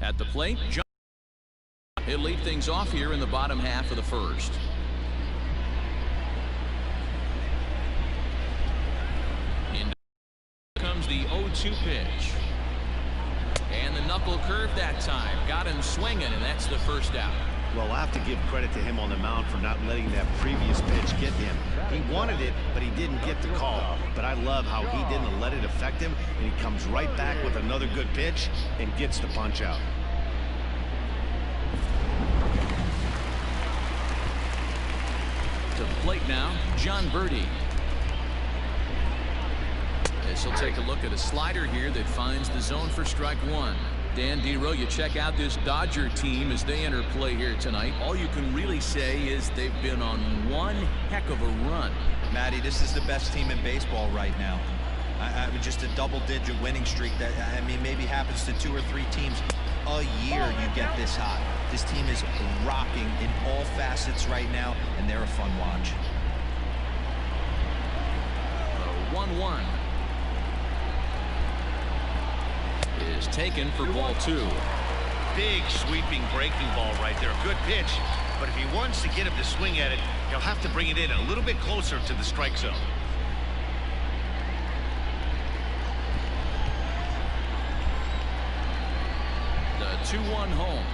At the plate, John. He'll lead things off here in the bottom half of the first. In comes the 0-2 pitch. And the knuckle curve that time. Got him swinging, and that's the first out. Well, I have to give credit to him on the mound for not letting that previous pitch get him. He wanted it, but he didn't get the call. But I love how he didn't let it affect him, and he comes right back with another good pitch and gets the punch out. To the plate now, John Birdie. As he'll take a look at a slider here that finds the zone for strike one. Dan Dero, you check out this Dodger team as they enter play here tonight. All you can really say is they've been on one heck of a run. Matty, this is the best team in baseball right now. Just a double-digit winning streak that, I mean, maybe happens to 2 or 3 teams a year. You get this hot. This team is rocking in all facets right now, and they're a fun watch. 1-1 is taken for ball 2. Big sweeping breaking ball right there. Good pitch, but if he wants to get him to swing at it, he'll have to bring it in a little bit closer to the strike zone. The 2-1 home.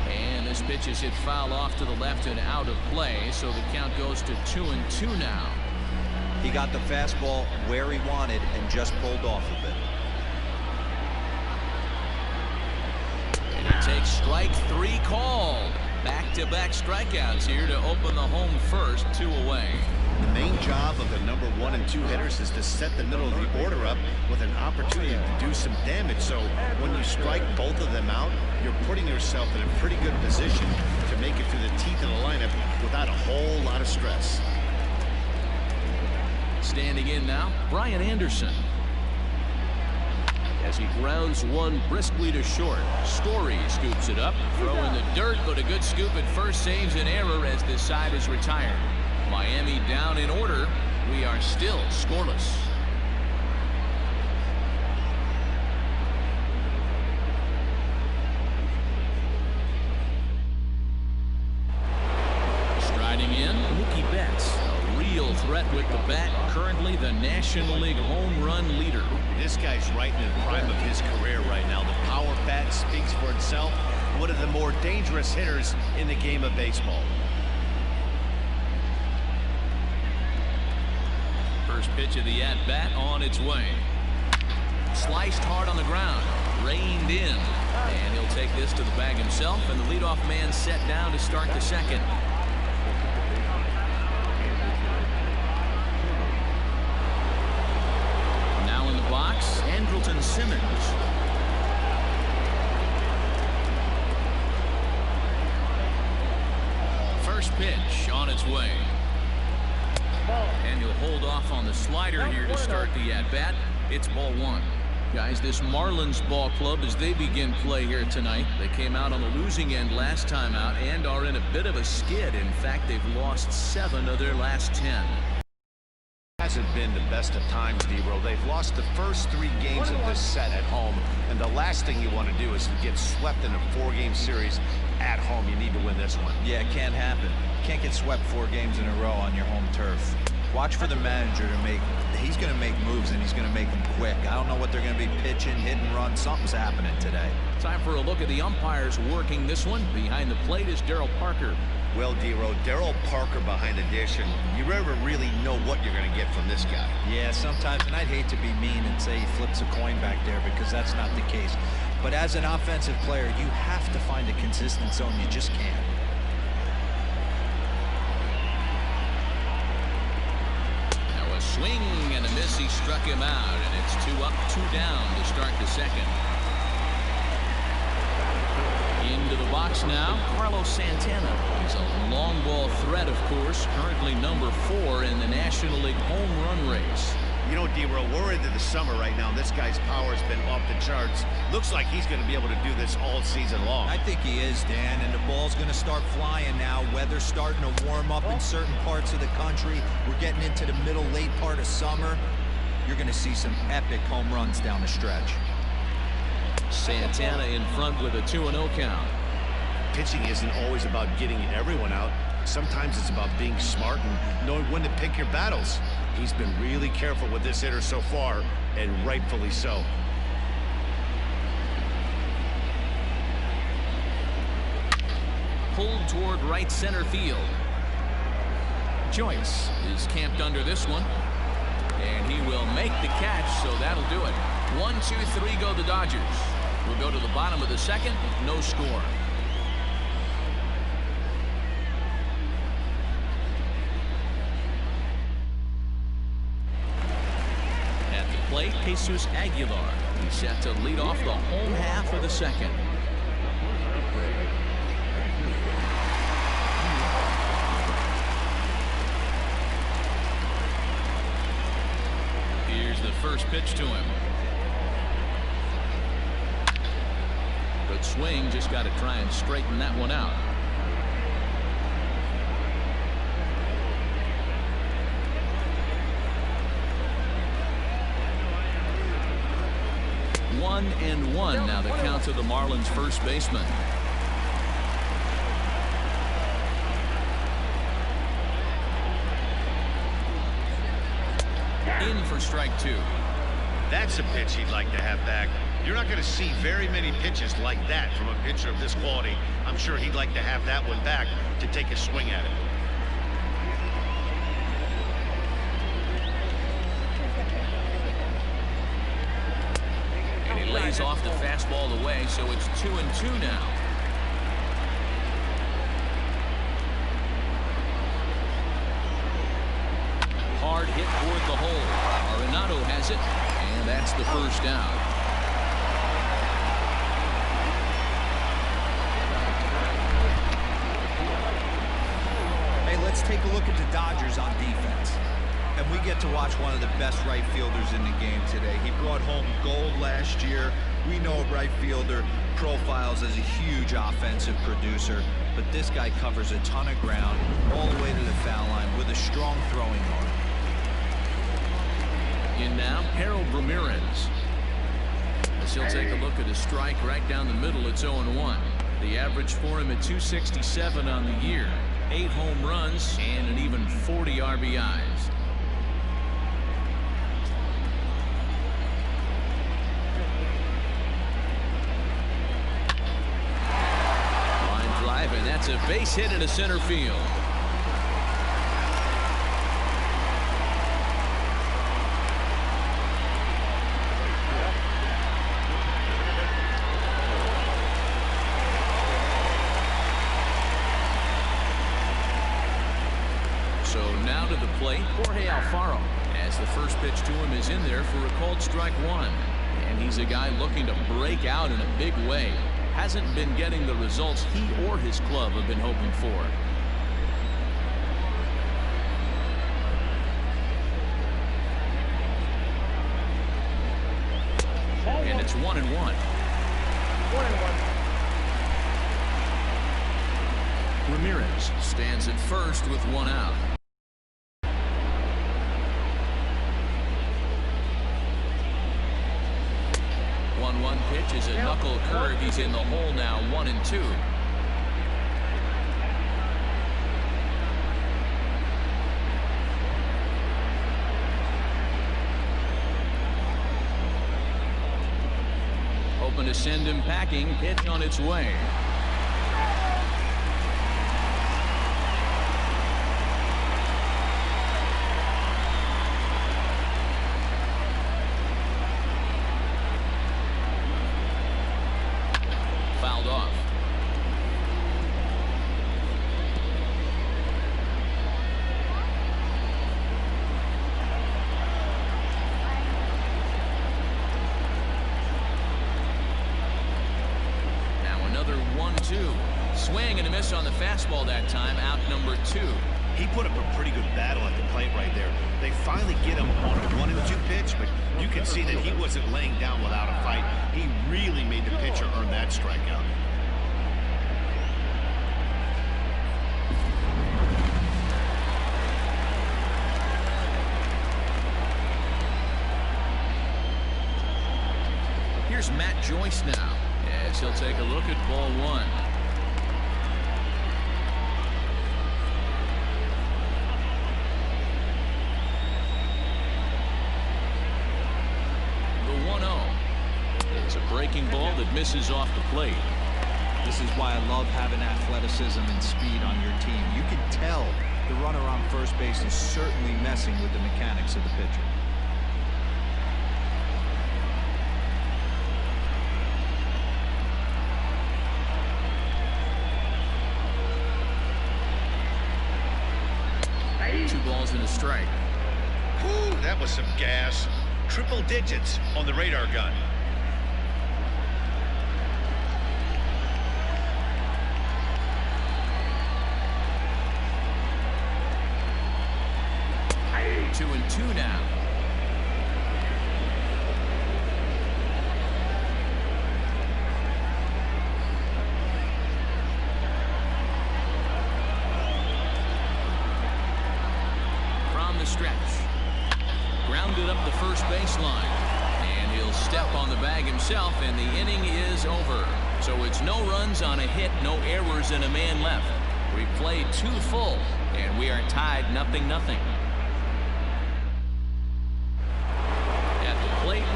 And this pitch is hit foul off to the left and out of play, so the count goes to 2-2 now. He got the fastball where he wanted and just pulled off of it. And he takes strike 3 called. Back-to-back strikeouts here to open the home first, 2 away. The main job of the number 1 and 2 hitters is to set the middle of the order up with an opportunity to do some damage. So when you strike both of them out, you're putting yourself in a pretty good position to make it through the teeth of the lineup without a whole lot of stress. Standing in now, Brian Anderson. As he grounds one briskly to short. Story scoops it up. Throw in the dirt, but a good scoop at first saves an error as this side is retired. Miami down in order. We are still scoreless. Striding in, Mookie Betts. A real threat with the bat. Currently the National League home run leader. This guy's right in the prime of his career right now. The power bat speaks for itself. One of the more dangerous hitters in the game of baseball. First pitch of the at-bat on its way. Sliced hard on the ground. Reined in. And he'll take this to the bag himself, and the leadoff man set down to start the second. Now in the box, Andrelton Simmons. First pitch on its way. And he'll hold off on the slider here to start the at-bat. It's ball 1. Guys, this Marlins ball club, as they begin play here tonight, they came out on the losing end last time out and are in a bit of a skid. In fact, they've lost 7 of their last 10. Hasn't been the best of times, Dero. They've lost the first 3 games of this set at home, and the last thing you want to do is to get swept in a 4-game series at home. You need to win this one. Yeah, it can't happen. Can't get swept 4 games in a row on your home turf. Watch for the manager to make. He's going to make moves, and he's going to make them quick. I don't know what they're going to be pitching, hit and run. Something's happening today. Time for a look at the umpires working this one. Behind the plate is Daryl Parker. Well, Dero, Daryl Parker behind the dish, and you never really know what you're going to get from this guy. Yeah, sometimes, and I'd hate to be mean and say he flips a coin back there because that's not the case. But as an offensive player, you have to find a consistent zone. You just can't. Swing and a miss. He struck him out, and it's 2 up, 2 down to start the second. Into the box now, Carlos Santana. He's a long ball threat, of course, currently number 4 in the National League home run race. You know, Dero, we're into the summer right now. This guy's power has been off the charts. Looks like he's going to be able to do this all season long. I think he is, Dan, and the ball's going to start flying now. Weather's starting to warm up in certain parts of the country. We're getting into the middle, late part of summer. you're going to see some epic home runs down the stretch. Santana in front with a 2-0 count. Pitching isn't always about getting everyone out. Sometimes it's about being smart and knowing when to pick your battles. He's been really careful with this hitter so far, and rightfully so. Pulled toward right center field. Joyce is camped under this one, and he will make the catch, so that'll do it. 1, 2, 3 go the Dodgers. We'll go to the bottom of the second, no score. At the plate, Jesus Aguilar. He's set to lead off the home half of the second. Here's the first pitch to him. Good swing, just got to try and straighten that one out. One and one now the count to the Marlins first baseman. In for strike 2. That's a pitch he'd like to have back. You're not going to see very many pitches like that from a pitcher of this quality. I'm sure he'd like to have that one back to take a swing at it. And he lays off the fastball away, so it's 2-2 now. Hard hit toward the hole. Arenado has it, and that's the first down. Hey, let's take a look at the Dodgers on defense. And we get to watch one of the best right fielders in the game today. He brought home gold last year. We know a right fielder profiles as a huge offensive producer, but this guy covers a ton of ground all the way to the foul line with a strong throwing arm. In now, Harold Ramirez. As he'll take a look at his strike right down the middle, it's 0-1. The average for him at 267 on the year. 8 home runs and an even 40 RBIs. Line drive, and that's a base hit into center field. So now to the plate, Jorge Alfaro, as the first pitch to him is in there for a called strike 1. And he's a guy looking to break out in a big way. Hasn't been getting the results he or his club have been hoping for. And it's 1-1. 1-1. Ramirez stands at first with 1 out. 1-1 pitch is a knuckle curve. He's in the hole now, 1-2. Hoping to send him packing. Pitch on its way. Fouled off. Now another 1-2. Swing and a miss on the fastball that time. Out number 2. He put up a pretty good battle at the plate right there. They finally get him on a 1-2 pitch, but you can see that he wasn't laying down without a fight. He really made the pitcher earn that strikeout. Here's Matt Joyce now, as he'll take a look at ball one. The 1-0. It's a breaking ball that misses off the plate. This is why I love having athleticism and speed on your team. You can tell the runner on first base is certainly messing with the mechanics of the pitcher. Two balls and a strike. Whew, that was some gas. Triple digits on the radar gun. Two and two now. From the stretch. Grounded up the first baseline. And he'll step on the bag himself, and the inning is over. So it's no runs on a hit, no errors, and a man left. We played two full, and we are tied 0-0.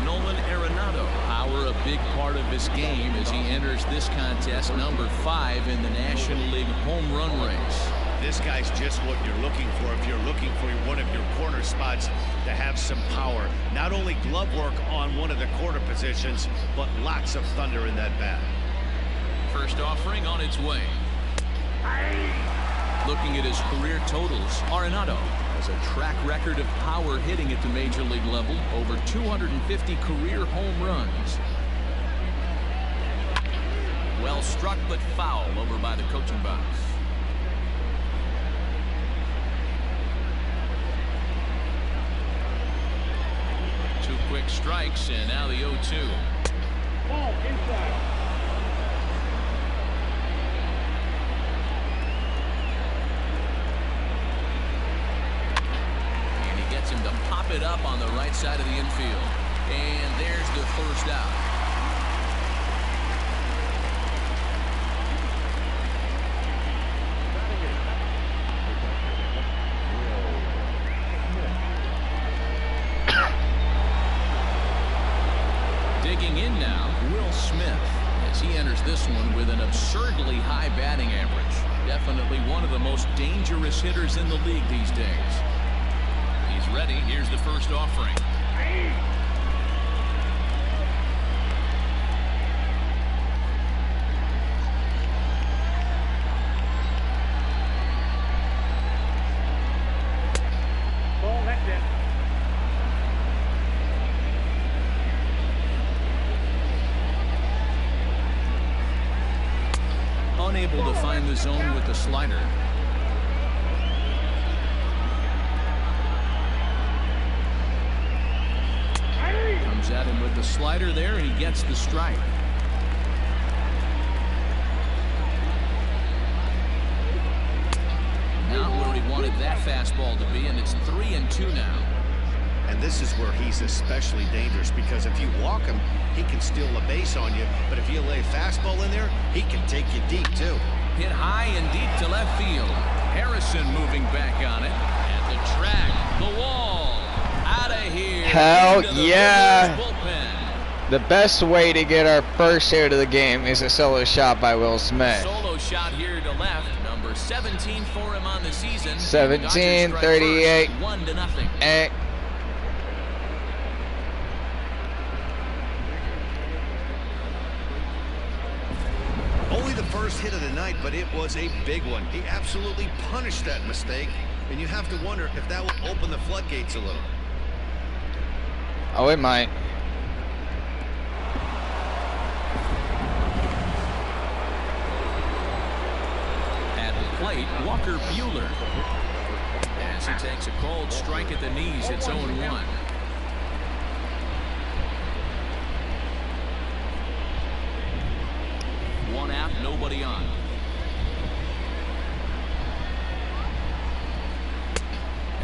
Nolan Arenado, power a big part of his game as he enters this contest number 5 in the National League home run race. This guy's just what you're looking for if you're looking for one of your corner spots to have some power. Not only glove work on one of the corner positions, but lots of thunder in that bat. First offering on its way. Looking at his career totals, Arenado has a track record of power hitting at the major league level, over 250 career home runs. Well struck, but foul over by the coaching box. Two quick strikes, and now the 0-2. Ball inside. Him to pop it up on the right side of the infield. And there's the first out. Digging in now, Will Smith, as he enters this one with an absurdly high batting average. Definitely one of the most dangerous hitters in the league these days. He's ready. Here's the first offering. Ball, that's it. Unable to find the zone with the slider. At him with the slider there, and he gets the strike. Not where he wanted that fastball to be, and it's 3-2 now. And this is where he's especially dangerous, because if you walk him, he can steal a base on you. But if you lay a fastball in there, he can take you deep, too. Hit high and deep to left field. Harrison moving back on it. At the track, the wall. Out of here. Hell yeah. The best way to get our first hit of the game is a solo shot by Will Smith. Solo shot here to left. Number 17 for him on the season. 17, 38. 1-0. Only the first hit of the night, but it was a big one. He absolutely punished that mistake, and you have to wonder if that will open the floodgates a little. Oh, it might. At the plate, Walker Buehler. As he takes a cold strike at the knees, it's 0-1. One out, nobody on.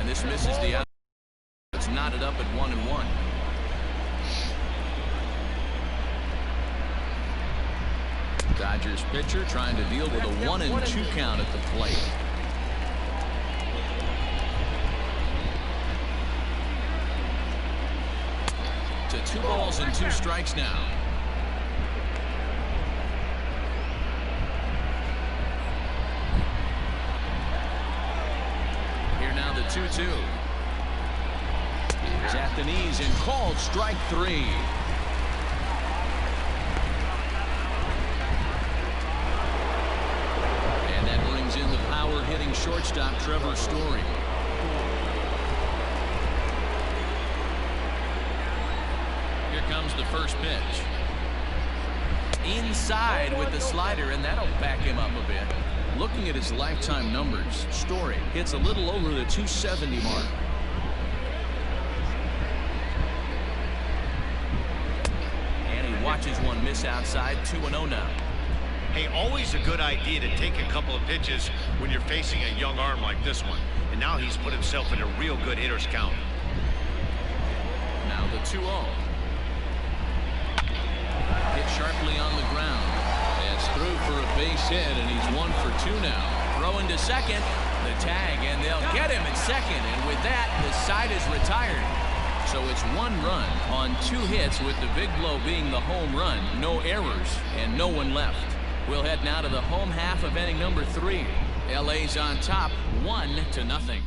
And this misses the out. It's knotted up at 1-1. Dodgers pitcher trying to deal with a 1-2 count at the plate. To 2 balls and 2 strikes now. Here now the 2-2. He's at the knees and called strike 3. And that brings in the power hitting shortstop Trevor Story. Here comes the first pitch. Inside with the slider, and that'll back him up a bit. Looking at his lifetime numbers, Story hits a little over the 270 mark. And he watches one miss outside. 2-0 now. Hey, always a good idea to take a couple of pitches when you're facing a young arm like this one. And now he's put himself in a real good hitter's count. Now the 2-0. Hit sharply on the ground. It's through for a base hit, and he's 1 for 2 now. Throwing to second. The tag, and they'll get him at second. And with that, the side is retired. So it's 1 run on 2 hits, with the big blow being the home run. No errors and no one left. We'll head now to the home half of inning number 3. LA's on top 1-0.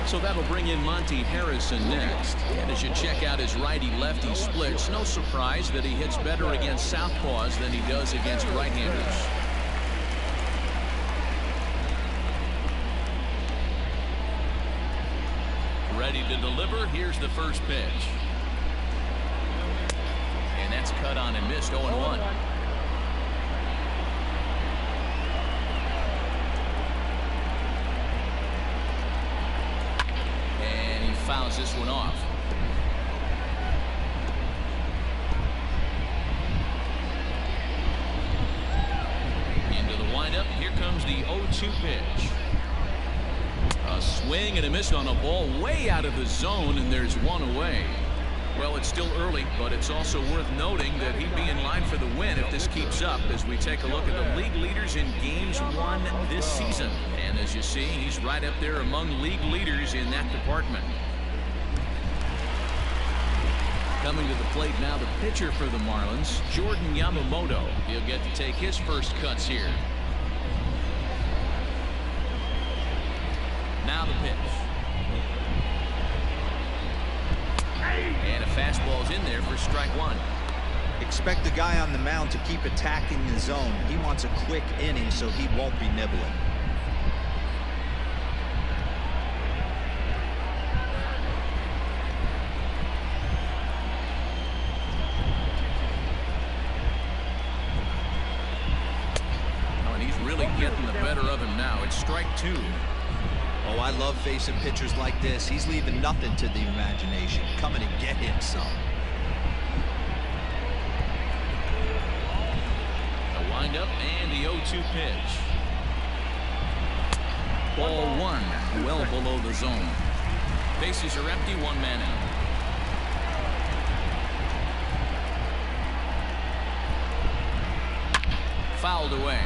So that'll bring in Monty Harrison next. And as you check out his righty-lefty splits, no surprise that he hits better against southpaws than he does against right-handers. Ready to deliver. Here's the first pitch. And that's cut on and missed. 0-1. And he fouls this one off. Into the windup. Here comes the 0-2 pitch. A swing and a miss on a ball way out of the zone, and there's 1 away. Well, it's still early, but it's also worth noting that he'd be in line for the win if this keeps up, as we take a look at the league leaders in games won this season. And as you see, he's right up there among league leaders in that department. Coming to the plate now, the pitcher for the Marlins, Jordan Yamamoto. He'll get to take his first cuts here. Now the pitch. And a fastball's in there for strike 1. Expect the guy on the mound to keep attacking the zone. He wants a quick inning, so he won't be nibbling. Oh, and he's really getting the better of him now. It's strike 2. Oh, I love facing pitchers like this. He's leaving nothing to the imagination. Coming to get him some. The windup and the 0-2 pitch. Ball 1, well below the zone. Bases are empty, 1 man out. Fouled away.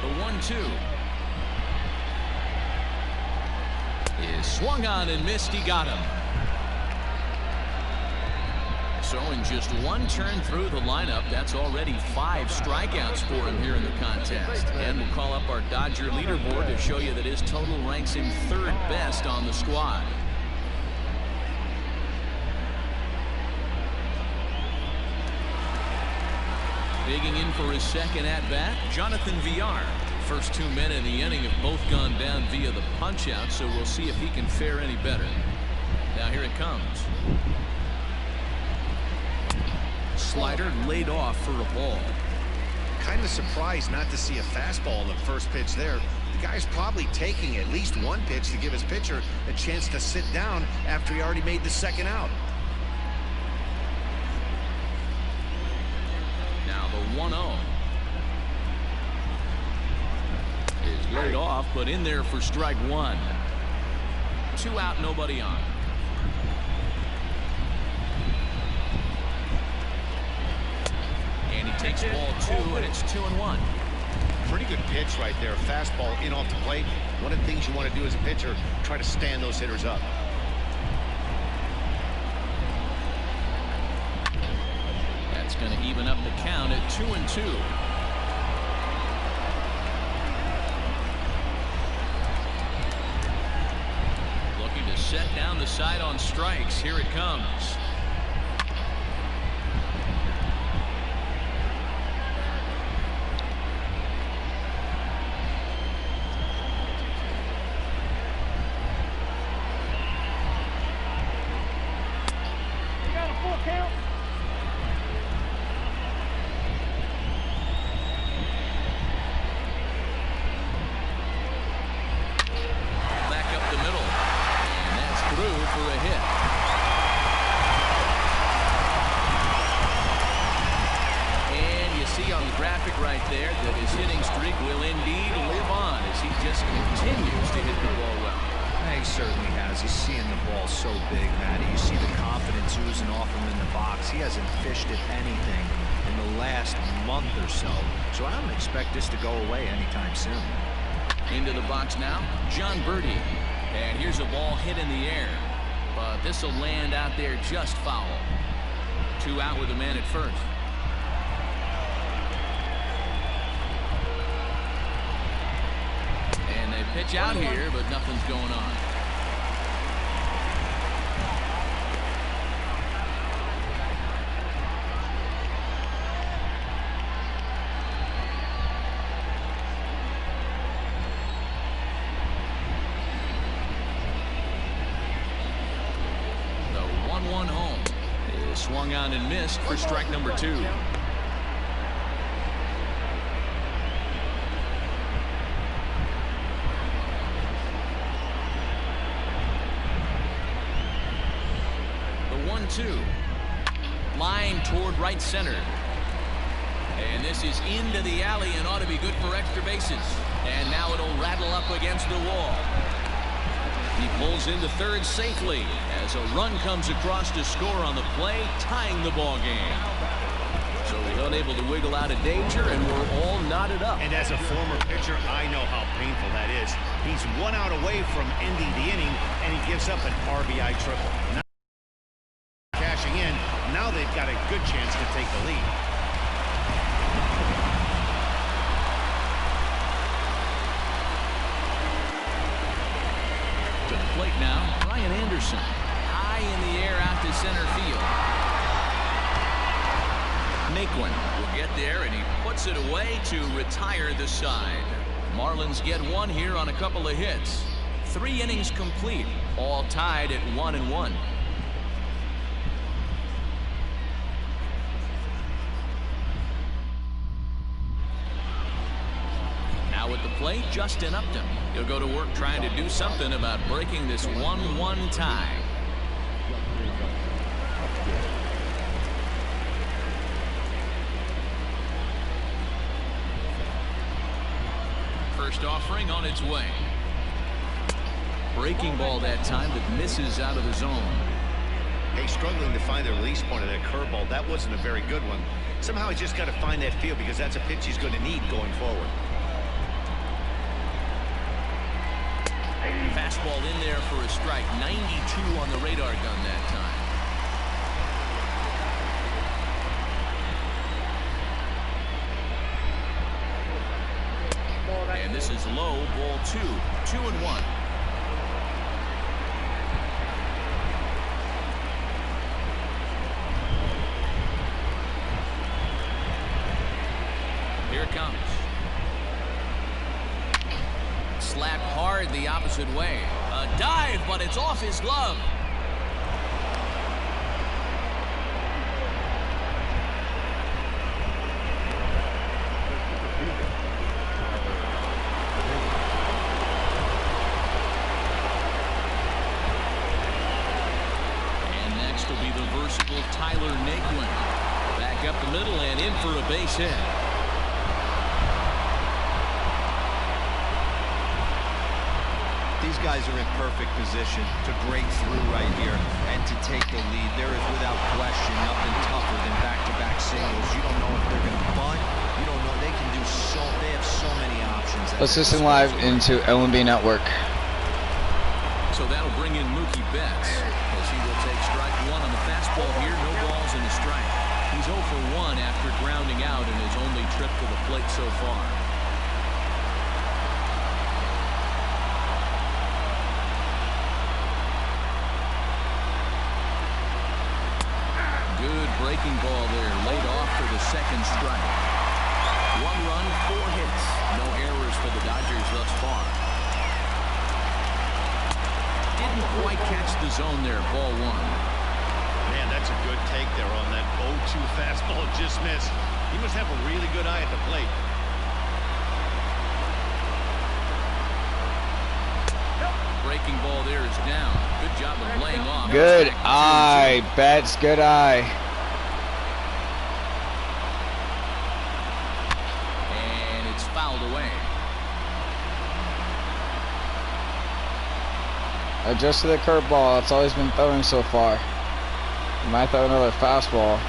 The 1-2 is swung on and missed. He got him. So in just 1 turn through the lineup, that's already 5 strikeouts for him here in the contest. And we'll call up our Dodger leaderboard to show you that his total ranks him 3rd best on the squad. Digging in for his second at-bat, Jonathan Villar. First 2 men in the inning have both gone down via the punch-out, so we'll see if he can fare any better. Now here it comes. Slider laid off for a ball. Kind of surprised not to see a fastball in the first pitch there. The guy's probably taking at least 1 pitch to give his pitcher a chance to sit down after he already made the second out. Now the 1-0 is Laid off, but in there for strike one. 2 out, nobody on. And he takes ball 2, and it's 2-1. Pretty good pitch right there. Fastball in off the plate. One of the things you want to do as a pitcher, try to stand those hitters up. That's going to even up the count at 2-2. Looking to set down the side on strikes. Here it comes. Right there that his hitting streak will indeed live on as he just continues to hit the ball well. Yeah, he certainly has. He's seeing the ball so big, Matty. You see the confidence oozing off him in the box. He hasn't fished at anything in the last month or so. So I don't expect this to go away anytime soon. Into the box now, John Birdie. And here's a ball hit in the air. But this will land out there just foul. 2 out with a man at first. Pitch out here, but nothing's going on. The 1-1 home is swung on and missed for strike number 2. Line toward right center. And this is into the alley and ought to be good for extra bases. And now it'll rattle up against the wall. He pulls into third safely as a run comes across to score on the play, tying the ball game. So he's unable to wiggle out of danger, and we're all knotted up. And as a former pitcher, I know how painful that is. He's 1 out away from ending the inning, and he gives up an RBI triple. Now cashing in, now they've got a good chance to take the lead. To the plate now, Brian Anderson. High in the air out to center field. Naquin will get there, and he puts it away to retire the side. Marlins get one here on a couple of hits. 3 innings complete, all tied at 1-1. Now at the plate, Justin Upton. He'll go to work trying to do something about breaking this 1-1 tie. First offering on its way. Breaking ball that time that misses out of the zone. Hey, struggling to find the release point of that curveball. That wasn't a very good one. Somehow he's just got to find that feel because that's a pitch he's going to need going forward. Fastball in there for a strike. 92 on the radar gun that time. And this is low, ball 2. 2-1. Here it comes. Slapped hard the opposite way. A dive, but it's off his glove. And next will be the versatile Tyler Naquin. Back up the middle and in for a base hit. guys are in perfect position to break through right here and to take the lead. There is, without question, nothing tougher than back-to-back singles. You don't know if they're going to bunt. You don't know. They can do so. They have so many options. Let's listen live into LMB Network. So that'll bring in Mookie Betts as he will take strike one on the fastball here. No balls and a strike. He's 0 for 1 after grounding out in his only trip to the plate so far. Good breaking ball there, laid off for the second strike. 1 run, 4 hits. No errors for the Dodgers thus far. Didn't quite catch the zone there, ball 1. Man, that's a good take there on that 0-2 fastball. Just missed. He must have a really good eye at the plate. Breaking ball there is down. Good job of laying off. Good eye, Betts. Good eye. And it's fouled away. Adjust to the curveball. It's always been throwing so far. He might throw another fastball.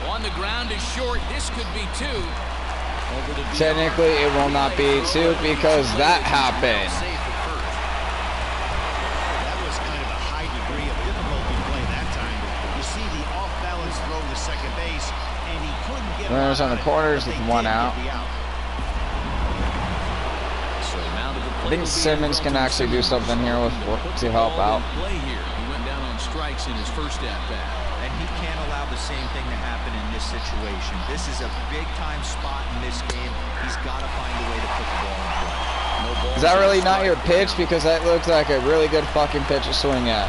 On the ground is short. This could be 2. Technically, it will not be 2 because that happened. That was kind of a high degree of difficulty play that time. You see the off-balance throw to second base, and he couldn't get Runners on the corners with 1 out. I think Simmons can actually do something here to help out. He went down on strikes in his first at-bat. And he can't allow the same thing to happen in this situation. This is a big-time spot in this game. He's got to find a way to put the ball in play. No ball. Is that really not your pitch? Because that looks like a really good fucking pitch to swing at.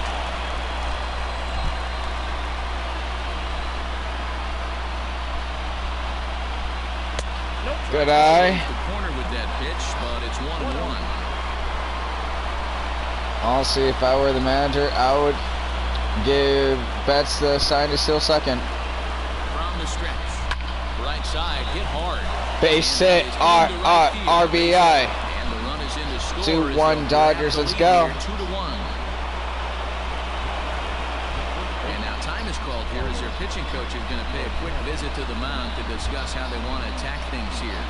Good eye. The corner with that pitch, but it's 1-1. Honestly, if I were the manager, I would give Betts the sign to steal second. From the stretch. Right side, hit hard. Base hit, RBI. And the run is in to score. 2-1 Dodgers, let's go. 2-1. And now time is called here as their pitching coach is going to pay a quick visit to the mound to discuss how they want to attack things here.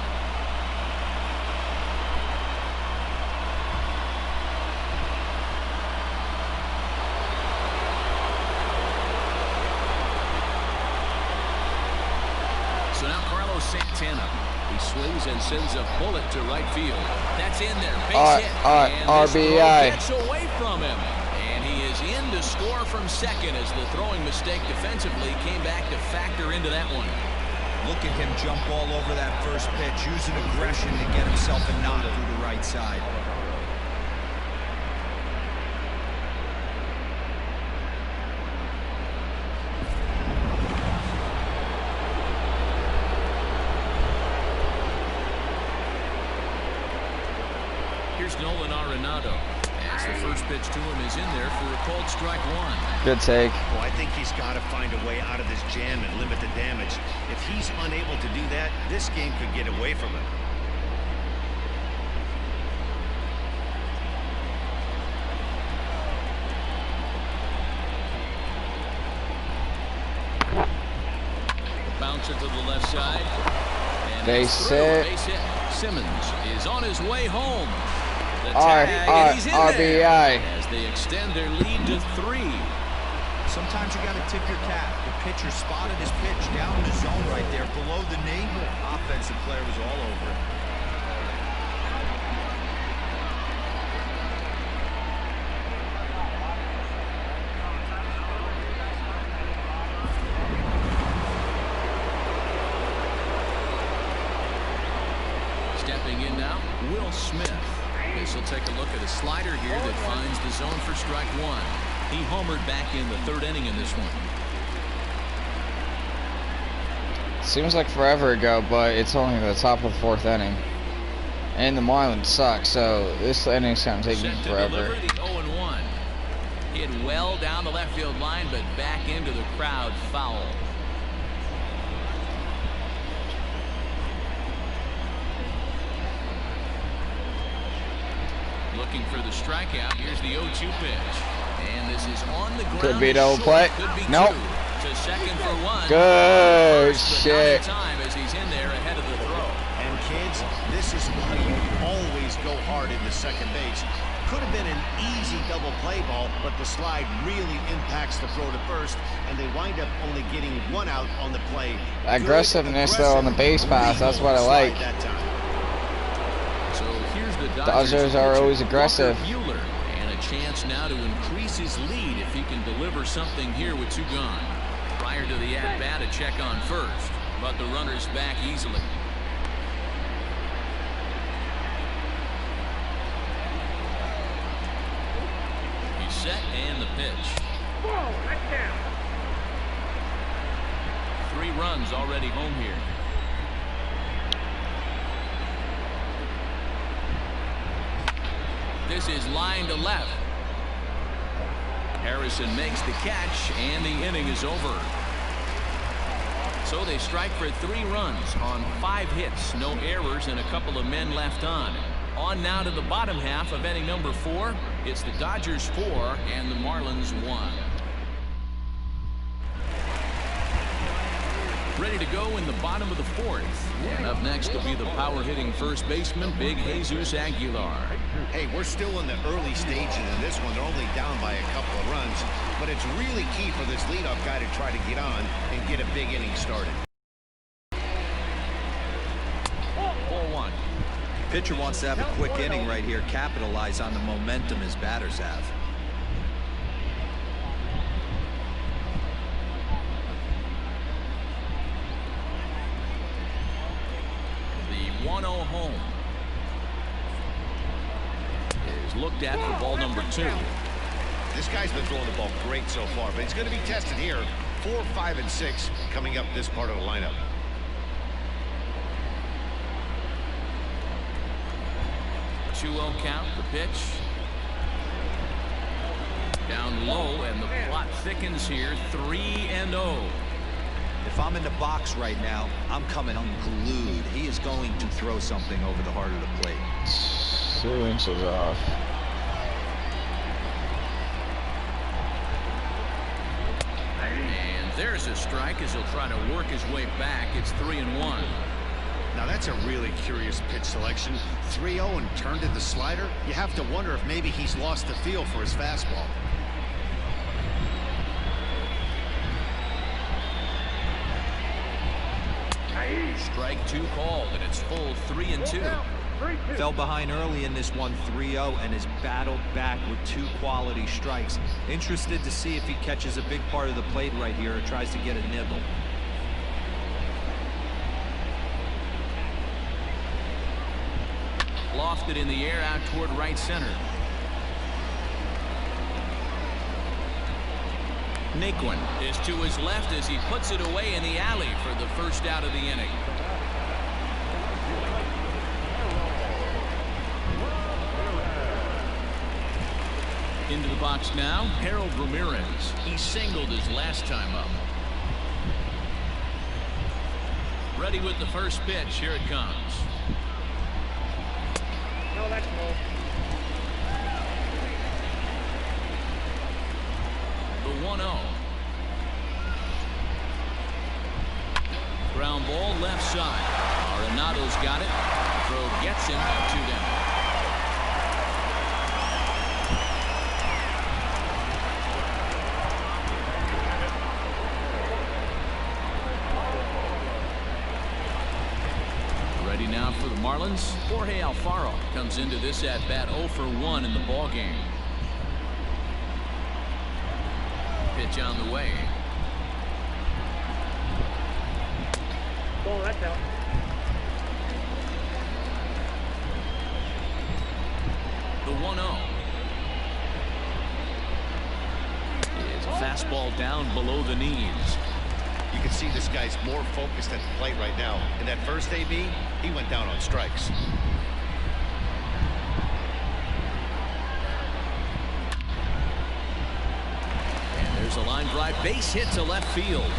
Santana. He swings and sends a bullet to right field. That's in there. Base hit. And RBI. gets away from him. And he is in to score from second as the throwing mistake defensively came back to factor into that one. Look at him jump all over that first pitch, using aggression to get himself a knock through the right side. Here's Nolan Arenado as the first pitch to him is in there for a called strike 1. Good take. Well, I think he's got to find a way out of this jam and limit the damage. If he's unable to do that, this game could get away from him. Bouncer to the left side. And Base hit. Base hit. Simmons is on his way home. The tag, and he's in RBI. there as they extend their lead to 3. Sometimes you got to tip your cap. The pitcher spotted his pitch down in the zone right there below the knee. Offensive player was all over it. Stepping in now, Will Smith. This will take a look at a slider here that finds the zone for strike 1. He homered back in the 3rd inning in this one. Seems like forever ago, but it's only the top of the 4th inning. And the Marlins suck, so this inning's kind of taking forever. The 0-1. Hit well down the left field line, but back into the crowd foul. Looking for the strikeout. Here's the 0-2 pitch. And this is on the ground. Could be double play. Could be Nope. two. To second for one. Good First, shit. but not in time as he's in there ahead of the throw. And kids, this is why you always go hard into second base. Could have been an easy double play ball, but the slide really impacts the throw to first, and they wind up only getting one out on the play. Aggressiveness, though, on the base pass. That's what I like. That time. So here's the Dodgers are always aggressive. Buehler, and a chance now to increase his lead if he can deliver something here with 2 gone. Prior to the at-bat, a check on first, but the runner's back easily. He's set and the pitch. Ball, that's down. 3 runs already home here. This is line to left. Harrison makes the catch, and the inning is over. So they strike for 3 runs on 5 hits, no errors, and a couple of men left on. On now to the bottom half of inning number 4. It's the Dodgers 4 and the Marlins 1. Ready to go in the bottom of the 4th. And up next will be the power-hitting first baseman, Big Jesus Aguilar. Hey, we're still in the early stages in this one. They're only down by a couple of runs, but it's really key for this leadoff guy to try to get on and get a big inning started. 4-1. Pitcher wants to have a quick inning right here, capitalize on the momentum his batters have. The 1-0 home is looked at for ball number 2. This guy's been throwing the ball great so far, but he's going to be tested here. 4, 5, and 6 coming up this part of the lineup. Count, the pitch. Down low, and the plot thickens here. 3-0. If I'm in the box right now, I'm coming unglued. He is going to throw something over the heart of the plate. 2 inches off. And there's a strike as he'll try to work his way back. It's 3-1. Now that's a really curious pitch selection. 3-0 and turned to the slider. You have to wonder if maybe he's lost the feel for his fastball. Strike 2 called, and it's full 3-2. Fell behind early in this one 3-0 and has battled back with 2 quality strikes. Interested to see if he catches a big part of the plate right here or tries to get a nibble. Lofted in the air out toward right center. Naquin is to his left as he puts it away in the alley for the first out of the inning. Into the box now, Harold Ramirez. He singled his last time up. Ready with the first pitch. Here it comes. No, that's no. The 1-0. Ground ball left side. Arenado's got it. Throw gets him. 2 down. Ready now for the Marlins. Jorge Alfaro comes into this at bat 0 for 1 in the ball game. Pitch on the way. Ball, that's out. The 1-0 is a fastball down below the knees. You can see this guy's more focused at the plate right now. In that first AB, he went down on strikes. And there's a line drive base hit to left field.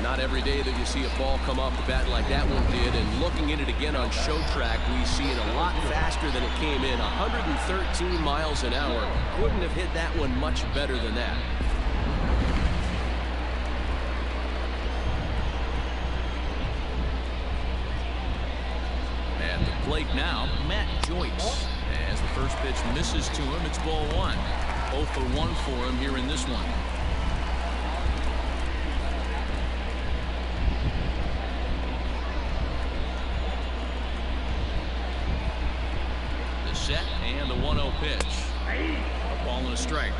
Not every day that you see a ball come off the bat like that one did, and looking at it again on show track, we see it a lot faster than it came in. 113 miles an hour. Couldn't have hit that one much better than that. At the plate now, Matt Joyce. As the first pitch misses to him, it's ball one. 0 for 1 for him here in this one. Set and the 1-0 pitch. A ball and a strike.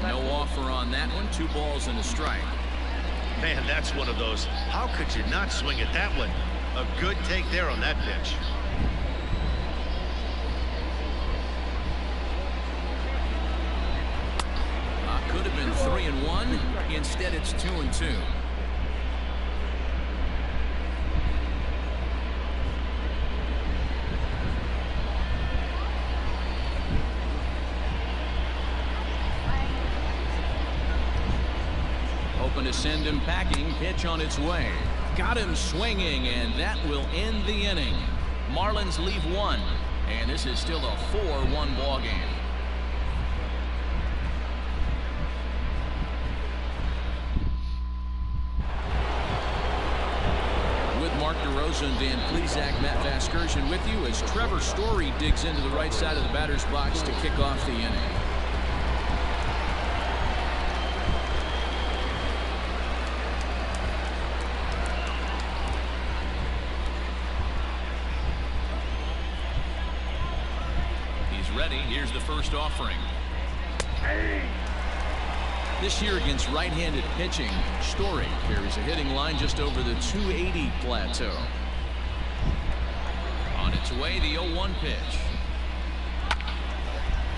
No offer on that one. 2 balls and a strike. Man, that's one of those. How could you not swing at that one? A good take there on that pitch. Could have been 3-1. Instead, it's 2-2. Hoping to send him packing. Pitch on its way. Got him swinging, and that will end the inning. Marlins leave 1, and this is still a 4-1 ball game. And Dan Plesac, Matt Vasgersian with you as Trevor Story digs into the right side of the batter's box to kick off the inning. He's ready. Here's the first offering. This year against right-handed pitching, Story carries a hitting line just over the 280 plateau. On its way, the 0-1 pitch.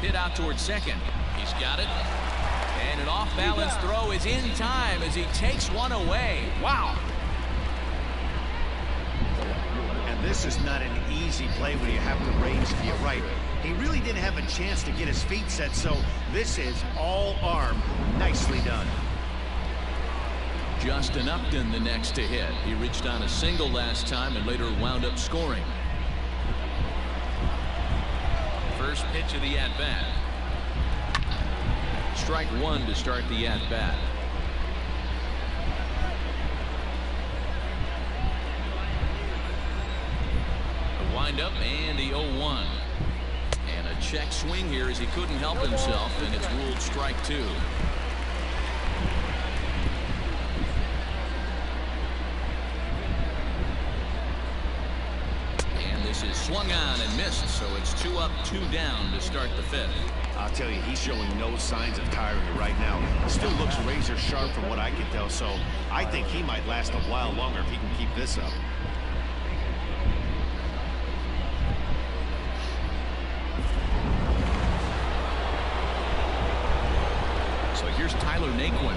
Hit out towards second. He's got it. And an off-balance throw is in time as he takes one away. Wow. And this is not an easy play when you have the range to your right. He really didn't have a chance to get his feet set, so this is all arm. Nicely done. Justin Upton the next to hit. He reached on a single last time and later wound up scoring. First pitch of the at-bat. Strike 1 to start the at-bat. The windup and the 0-1. And a check swing here as he couldn't help himself, and it's ruled strike 2. Is swung on and missed, so it's 2 up, 2 down to start the 5th. I'll tell you, he's showing no signs of tiring right now. Still looks razor sharp from what I can tell, so I think he might last a while longer if he can keep this up. So here's Tyler Naquin.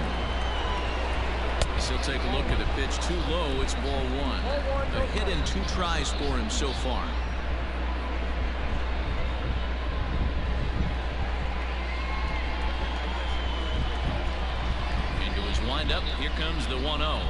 He'll take a look at the pitch. Too low. It's ball 1. A hit and 2 tries for him so far. Into his windup. Here comes the 1-0.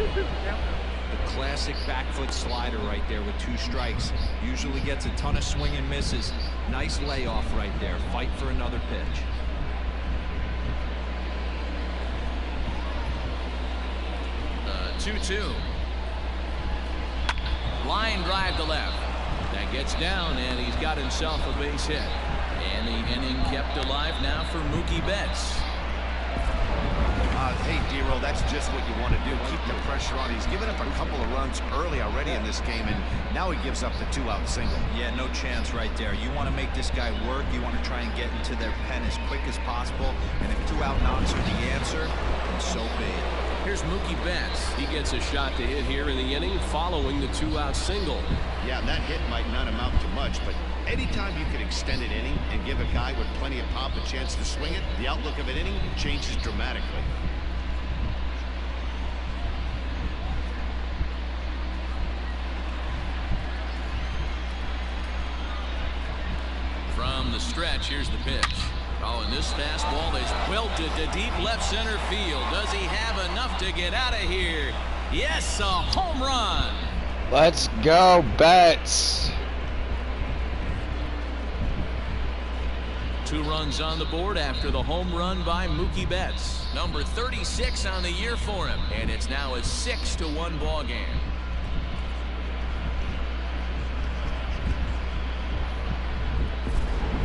The classic back foot slider right there with 2 strikes. Usually gets a ton of swing and misses. Nice layoff right there. Fight for another pitch. The 2-2. Line drive to left. That gets down, and he's got himself a base hit. And the inning kept alive now for Mookie Betts. Hey, D-Roll, Well, that's just what you want to do. Keep the pressure on. He's given up a couple of runs early already in this game, and now he gives up the 2-out single. Yeah, no chance right there. You want to make this guy work. You want to try and get into their pen as quick as possible. And if 2-out knocks are the answer, then so be it. Here's Mookie Betts. He gets a shot to hit here in the inning following the 2-out single. Yeah, and that hit might not amount to much, but anytime you can extend an inning and give a guy with plenty of pop a chance to swing it, the outlook of an inning changes dramatically. From the stretch, here's the pitch. Oh, and this fastball is belted to deep left center field. Does he have enough to get out of here? Yes, a home run. Let's go, Betts. 2 runs on the board after the home run by Mookie Betts. Number 36 on the year for him. And it's now a 6-1 ball game.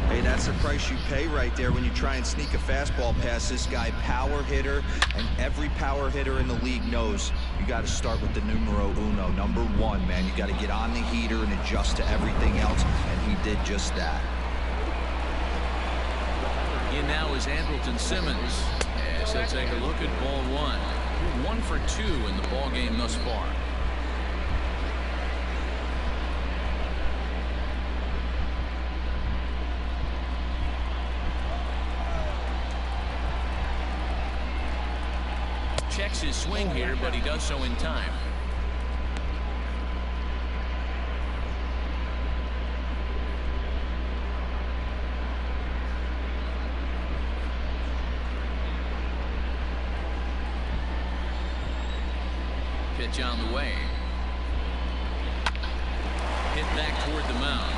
Hey, that's the price you pay right there when you try and sneak a fastball past this guy. Power hitter, and every power hitter in the league knows you got to start with the numero uno, number 1, man. You got to get on the heater and adjust to everything else, and he did just that. In now is Andrelton Simmons. As he'll take a look at ball 1. 1 for 2 in the ball game thus far. Checks his swing here, but he does so in time. Pitch on the way. Hit back toward the mound.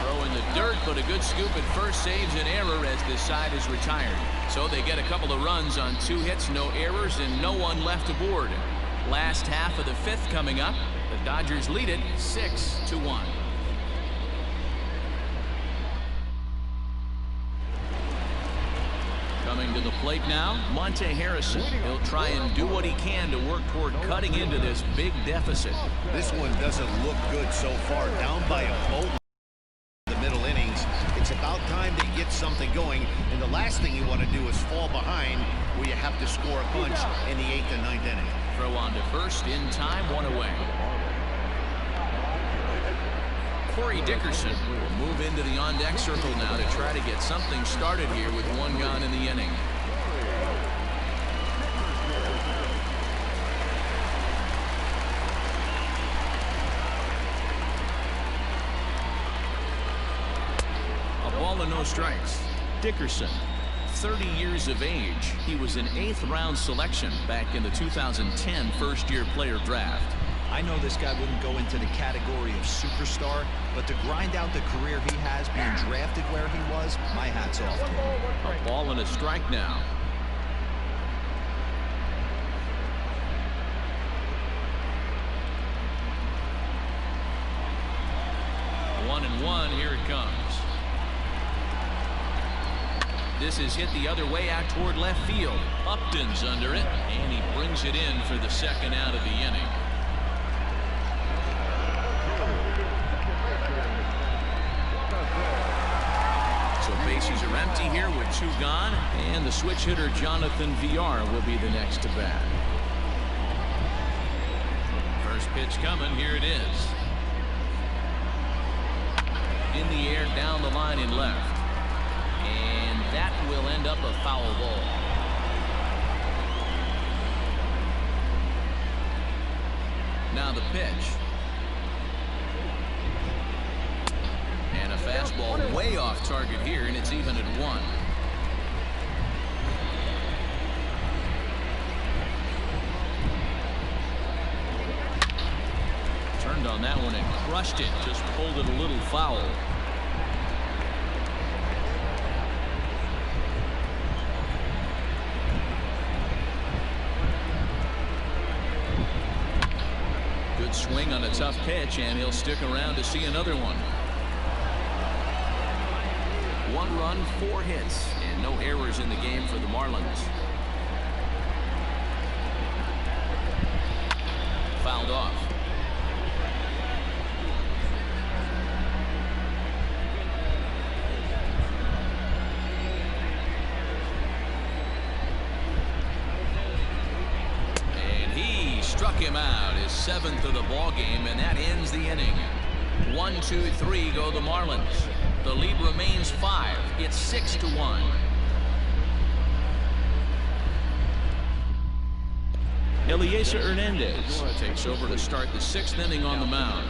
Throw in the dirt, but a good scoop at first saves an error as this side is retired. So they get a couple of runs on 2 hits, no errors, and no one left aboard. Last half of the 5th coming up. The Dodgers lead it 6-1. Coming to the plate now, Monte Harrison. He'll try and do what he can to work toward cutting into this big deficit. This one doesn't look good so far. Down by a boat in the middle innings. It's about time they get something going, and the last thing you want to do is fall behind where you have to score a bunch in the 8th and 9th inning. Throw on to first in time, 1 away. Corey Dickerson will move into the on-deck circle now to try to get something started here with 1 gone in the inning. A ball and no strikes. Dickerson, 30 years of age. He was an 8th round selection back in the 2010 first-year player draft. I know this guy wouldn't go into the category of superstar, but to grind out the career he has being drafted where he was, my hat's off to him. A ball and a strike now. One and one, here it comes. This is hit the other way out toward left field. Upton's under it, and he brings it in for the 2nd out of the inning. So bases are empty here with 2 gone, and the switch hitter Jonathan Villar will be the next to bat. First pitch coming, here it is. In the air, down the line in left. And that will end up a foul ball. Now the pitch. And a fastball way off target here, and it's even at 1. Turned on that one and crushed it. Just pulled it a little foul. Good swing on a tough pitch, and he'll stick around to see another one. 1 run, 4 hits, and no errors in the game for the Marlins. him out, his 7th of the ball game, and that ends the inning. 1, 2, 3 go the Marlins. The lead remains 5. It's 6-1. Eliezer Hernandez takes over to start the 6th inning on the mound.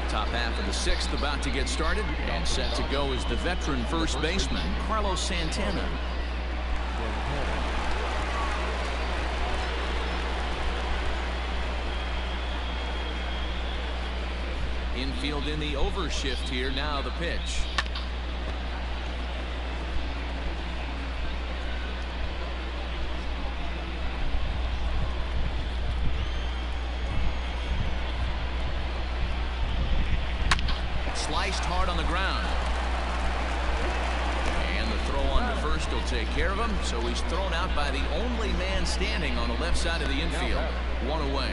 Top half of the 6th about to get started, and set to go is the veteran first baseman, Carlos Santana. Infield in the overshift here. Now the pitch. Sliced hard on the ground. And the throw on to first will take care of him. So he's thrown out by the only man standing on the left side of the infield. 1 away.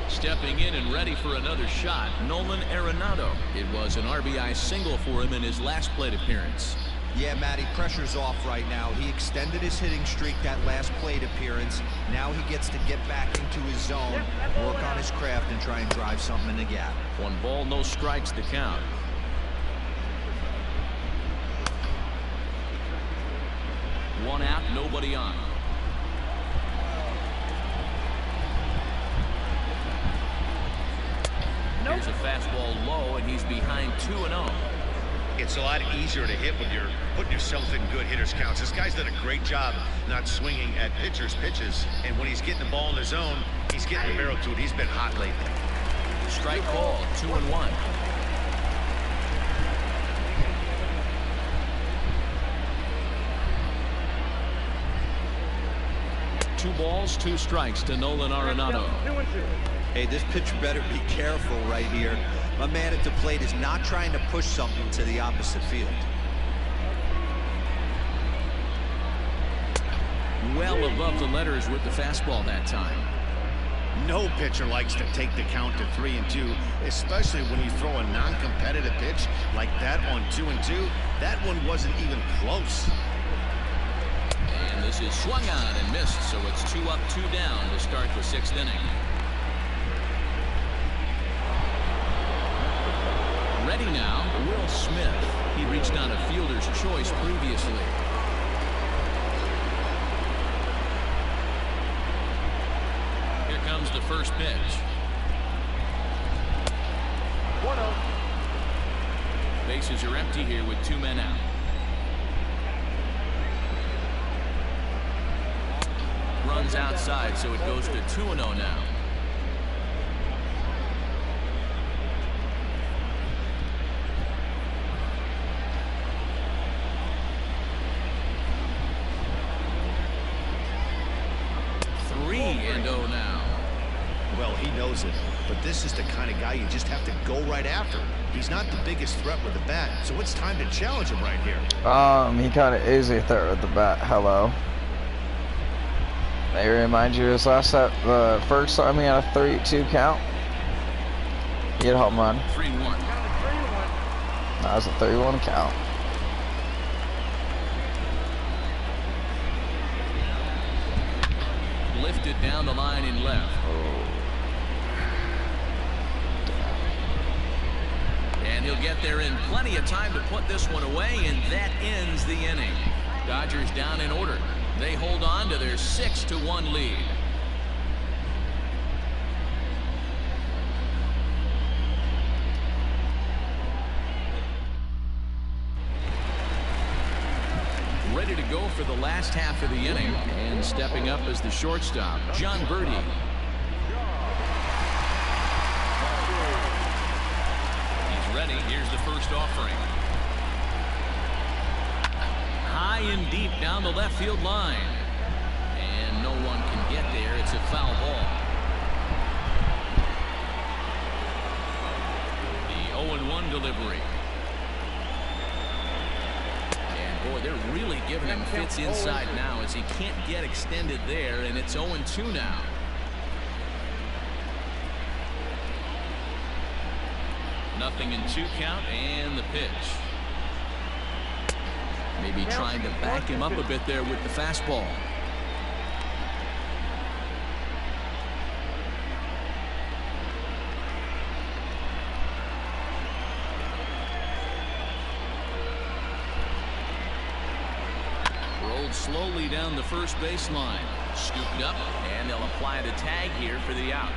Stepping in and ready for another shot, Nolan Arenado. It was an RBI single for him in his last plate appearance. Yeah, Matty, pressure's off right now. He extended his hitting streak that last plate appearance. Now he gets to get back into his zone, work on his craft, and try and drive something in the gap. 1 ball, no strikes to count. One out, nobody on. Here's a fastball low, and he's behind 2-0. It's a lot easier to hit when you're putting yourself in good hitters counts. This guy's done a great job not swinging at pitchers' pitches, and when he's getting the ball in the zone, he's getting the barrel to it. He's been hot lately. Strike call, 2-1. Two balls, 2 strikes to Nolan Arenado. 2-2. Hey, this pitcher better be careful right here. My man at the plate is not trying to push something to the opposite field. Well above the letters with the fastball that time. No pitcher likes to take the count to 3-2, especially when you throw a non-competitive pitch like that on 2-2. That one wasn't even close. And this is swung on and missed, so it's 2 up, 2 down to start the 6th inning. Ready now, Will Smith. He reached on a fielder's choice previously. Here comes the first pitch. 1-0. Bases are empty here with 2 men out. Runs outside, so it goes to 2-0 now. Now. Well, he knows it, but this is the kind of guy you just have to go right after. He's not the biggest threat with the bat, so it's time to challenge him right here. He kind of is a threat with the bat. Hello. May I remind you his last at the first time he had a 3-2 count. He had a home run. 3-1. That was a 3-1 count. Lifted down the line in left. And he'll get there in plenty of time to put this one away, and that ends the inning. Dodgers down in order. They hold on to their 6-1 lead. Ready to go for the last half of the inning, and stepping up as the shortstop, John Birdie. He's ready. Here's the first offering. High and deep down the left field line, and no one can get there. It's a foul ball. The 0-1 delivery. Boy, they're really giving him fits inside now as he can't get extended there, and it's 0-2 now. 0-2 count and the pitch. Maybe trying to back him up a bit there with the fastball. Rolled slowly down the first baseline. Scooped up, and they'll apply the tag here for the out.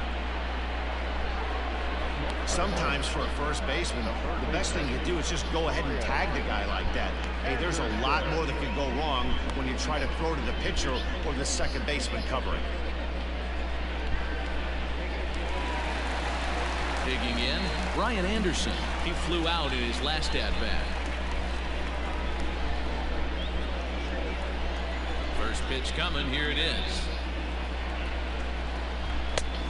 Sometimes for a first baseman, the best thing you do is just go ahead and tag the guy like that. Hey, there's a lot more that can go wrong when you try to throw to the pitcher or the second baseman covering. Digging in, Brian Anderson. He flew out in his last at-bat. First pitch coming, here it is.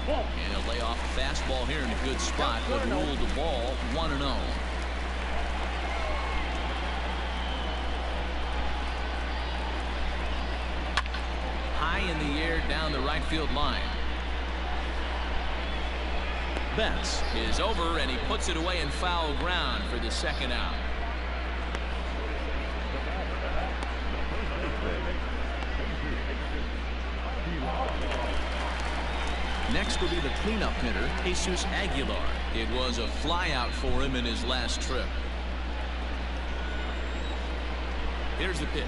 And he'll lay off a fastball here in a good spot, but ruled the ball 1-0. High in the air down the right field line. Betts is over, and he puts it away in foul ground for the second out. Next will be the cleanup hitter, Jesus Aguilar. It was a flyout for him in his last trip. Here's the pitch.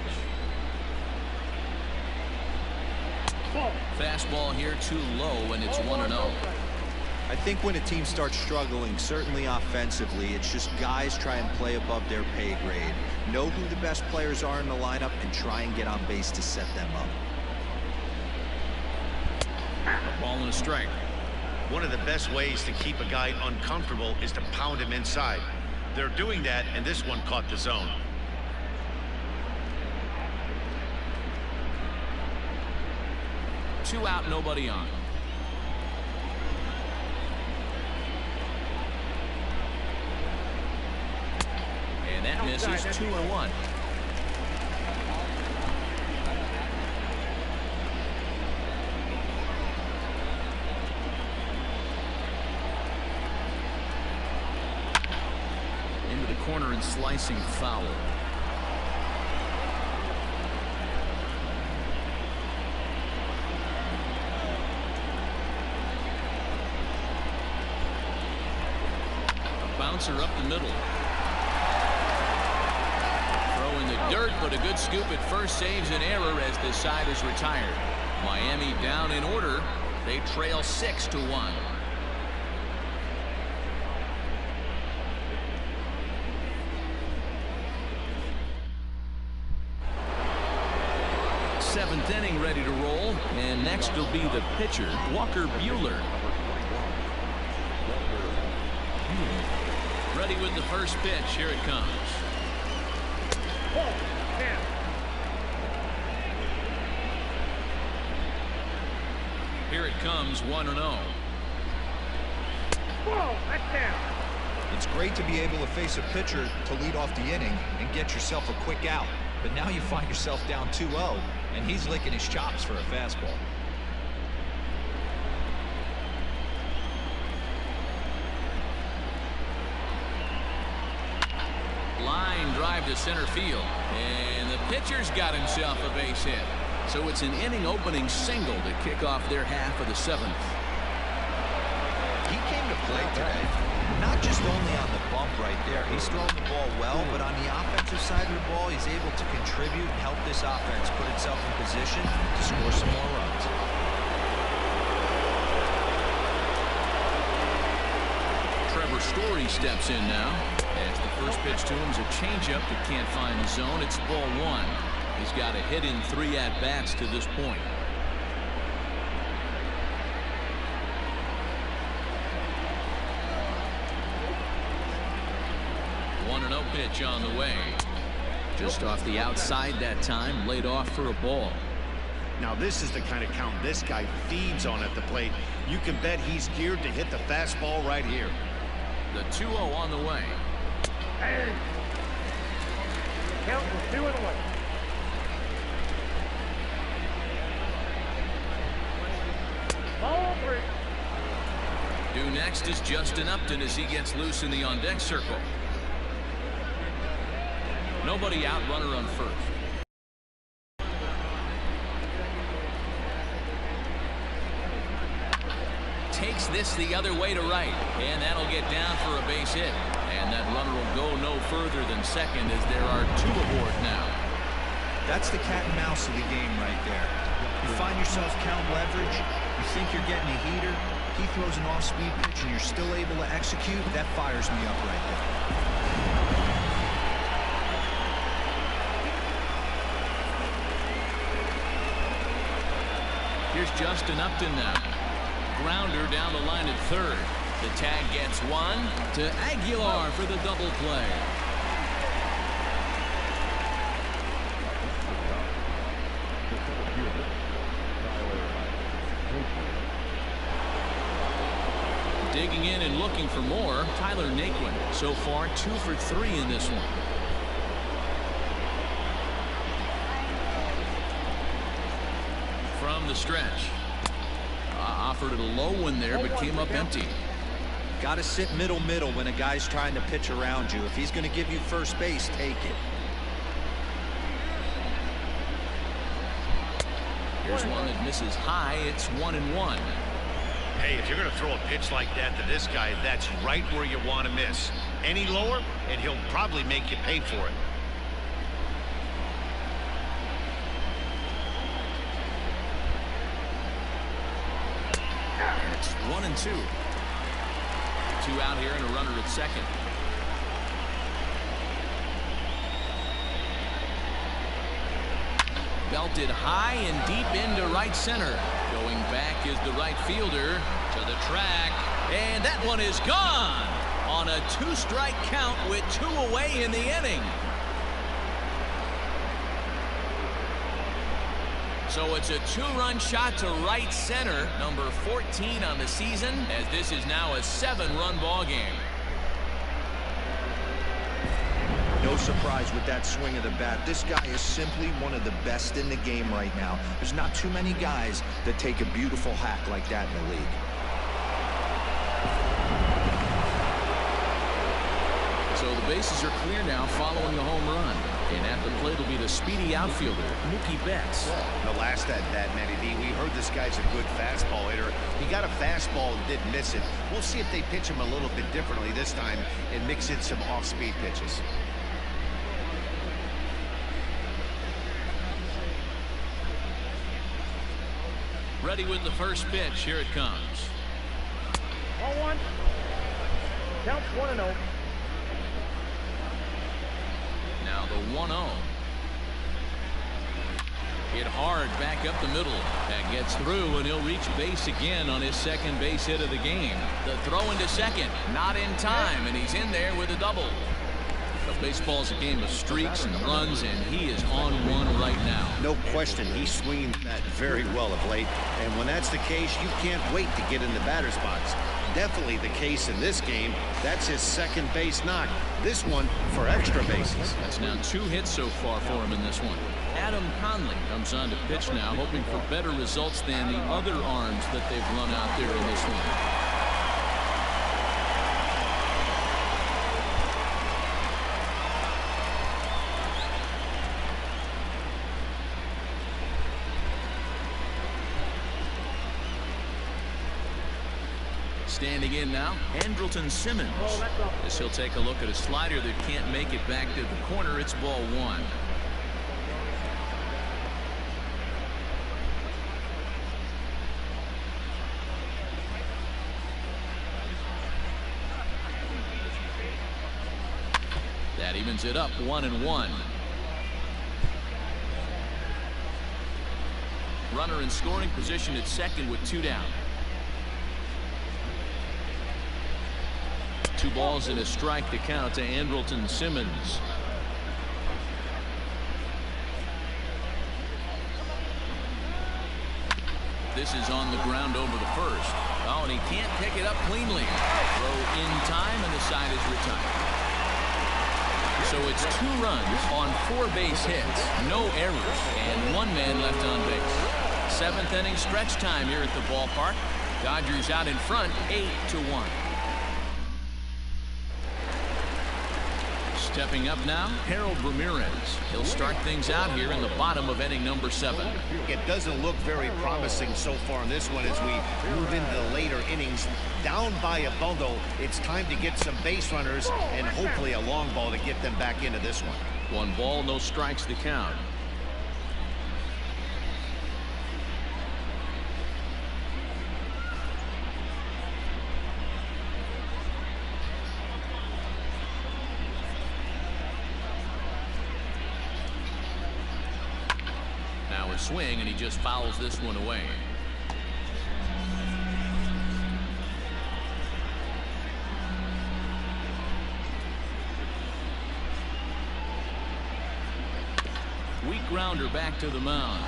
Fastball here too low, and it's 1-0. I think when a team starts struggling, certainly offensively, it's just guys try and play above their pay grade. Know who the best players are in the lineup and try and get on base to set them up. Ball and a strike. One of the best ways to keep a guy uncomfortable is to pound him inside. They're doing that, and this one caught the zone. Two out, nobody on. And that misses. 2-1. Into the corner and slicing foul. Bouncer up the middle. Throw in the dirt, but a good scoop at first saves an error as this side is retired. Miami down in order. They trail 6-1. Seventh inning ready to roll, and next will be the pitcher, Walker Buehler. Ready with the first pitch. Here it comes. Here it comes, 1-0. Whoa, that's down. It's great to be able to face a pitcher to lead off the inning and get yourself a quick out. But now you find yourself down 2-0, and he's licking his chops for a fastball. Line drive to center field, and the pitcher's got himself a base hit. So it's an inning opening single to kick off their half of the seventh. He came to play today, not just only on the bump right there. He's throwing the ball well, but on the offensive side of the ball, he's able to contribute and help this offense put itself in position to score some more runs. Trevor Story steps in now. As the first pitch to him is a changeup that can't find the zone. It's ball one. He's got a hit in 3 at-bats to this point. Pitch on the way. Just off the outside that time, laid off for a ball. Now this is the kind of count this guy feeds on at the plate. You can bet he's geared to hit the fastball right here. The 2-0 on the way. Hey. Count 2-1. Ball 3. Due next is Justin Upton as he gets loose in the on-deck circle. Nobody out, runner on first. Takes this the other way to right, and that'll get down for a base hit. And that runner will go no further than second as there are two aboard now. That's the cat and mouse of the game right there. You find yourself count leverage, you think you're getting a heater, he throws an off-speed pitch and you're still able to execute. That fires me up right there. Here's Justin Upton now. Grounder down the line at third. The tag gets one to Aguilar for the double play. Digging in and looking for more, Tyler Naquin. So far 2 for 3 in this one. From the stretch. Offered it a low one there, but came up empty. Got to sit middle when a guy's trying to pitch around you. If he's going to give you first base, take it. Here's one that misses high. It's 1-1. Hey, if you're going to throw a pitch like that to this guy, that's right where you want to miss. Any lower, and he'll probably make you pay for it. And it's 1-2. 2 out here and a runner at second. Belted high and deep into right center. Going back is the right fielder to the track, and that one is gone on a 2-strike count with 2 away in the inning. So it's a 2-run shot to right center, number 14 on the season, as this is now a 7-run ball game. No surprise with that swing of the bat. This guy is simply one of the best in the game right now. There's not too many guys that take a beautiful hack like that in the league. So the bases are clear now following the home run. And at the plate will be the speedy outfielder, Mookie Betts. The last at bat, Matty B, we heard this guy's a good fastball hitter. He got a fastball and didn't miss it. We'll see if they pitch him a little bit differently this time and mix in some off-speed pitches. Ready with the first pitch. Here it comes. 1-1. Counts 1-0. Now the 1-0. Hit hard back up the middle. That gets through, and he'll reach base again on his second base hit of the game. The throw into second, not in time, and he's in there with a double. But baseball's a game of streaks and runs, and he is on one right now. No question, he's swinging that very well of late. And when that's the case, you can't wait to get in the batter's box. Definitely the case in this game. That's his second base knock. This one for extra bases. That's now 2 hits so far for him in this one. Adam Conley comes on to pitch now, hoping for better results than the other arms that they've run out there in this one. Standing in now, Andrelton Simmons. As he'll take a look at a slider that can't make it back to the corner. It's ball 1. That evens it up 1-1. Runner in scoring position at second with 2 down. 2 balls and a strike to count to Andrelton Simmons. This is on the ground over the first. Oh, and he can't pick it up cleanly. Throw in time, and the side is retired. So it's 2 runs on 4 base hits, no errors, and 1 man left on base. 7th inning stretch time here at the ballpark. Dodgers out in front, 8-1. Stepping up now, Harold Ramirez. He'll start things out here in the bottom of inning number 7. It doesn't look very promising so far in this one as we move into the later innings. Down by a bundle, it's time to get some base runners and hopefully a long ball to get them back into this one. 1 ball, no strikes to count. Now a swing, and he just fouls this one away. Weak grounder back to the mound.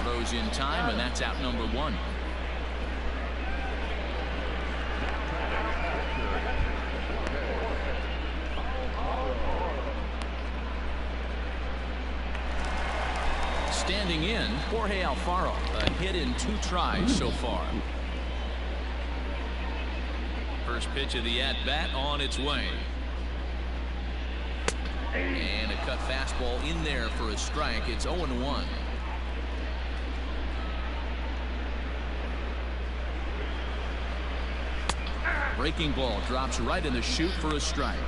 Throws in time, and that's out number 1. Standing in, Jorge Alfaro. A hit in 2 tries so far. First pitch of the at-bat on its way. And a cut fastball in there for a strike. It's 0-1. Breaking ball drops right in the chute for a strike.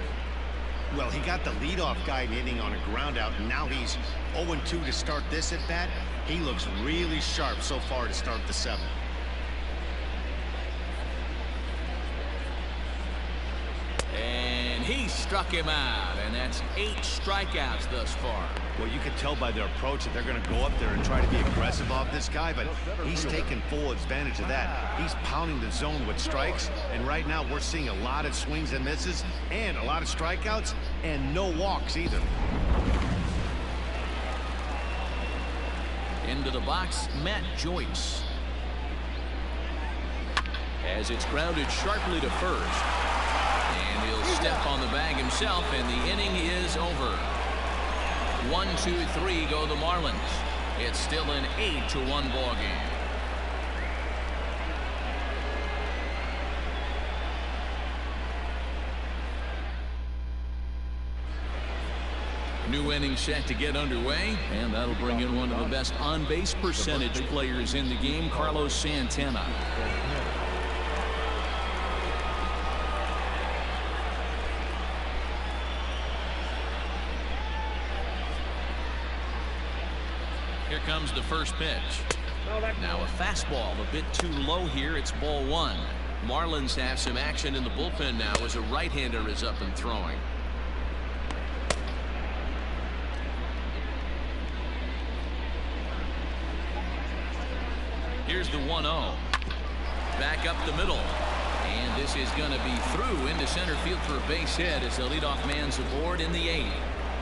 Well, he got the leadoff guy in the inning on a ground out, and now he's 0-2 to start this at bat. He looks really sharp so far to start the 7th. And he struck him out, and that's 8 strikeouts thus far. Well, you can tell by their approach that they're going to go up there and try to be aggressive off this guy, but he's taking full advantage of that. He's pounding the zone with strikes, and right now we're seeing a lot of swings and misses and a lot of strikeouts and no walks either. Into the box, Matt Joyce. As it's grounded sharply to first. And he'll step on the bag himself, and the inning is over. 1, 2, 3 go the Marlins. It's still an 8-1 ball game. New inning set to get underway, and that'll bring in one of the best on-base percentage players in the game, Carlos Santana. Here comes the first pitch. Now a fastball a bit too low here. It's ball 1. Marlins have some action in the bullpen now as a right-hander is up and throwing. Here's the 1-0. Back up the middle. And this is going to be through into center field for a base hit as the leadoff man's aboard in the 8th.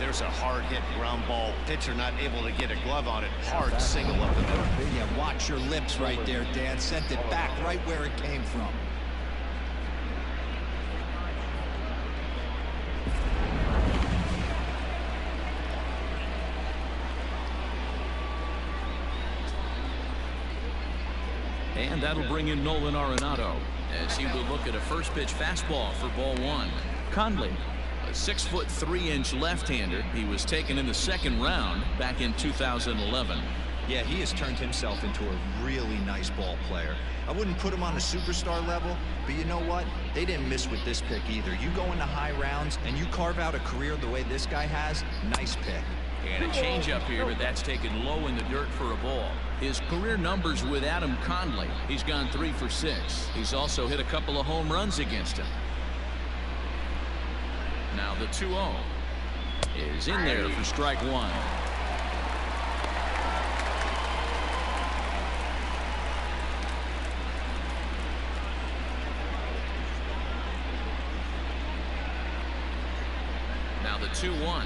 There's a hard hit ground ball. Pitcher not able to get a glove on it. Hard single up the middle. Yeah, watch your lips right there, Dan. Sent it back right where it came from. And that'll bring in Nolan Arenado as he will look at a first pitch fastball for ball 1. Conley, a 6'3" left-hander. He was taken in the 2nd round back in 2011. Yeah, he has turned himself into a really nice ball player. I wouldn't put him on a superstar level, but you know what? They didn't miss with this pick either. You go into high rounds and you carve out a career the way this guy has, nice pick. And a changeup here, but that's taken low in the dirt for a ball. His career numbers with Adam Conley. He's gone 3 for 6. He's also hit a couple of home runs against him. Now the 2-0 is in there for strike 1. Now the 2-1.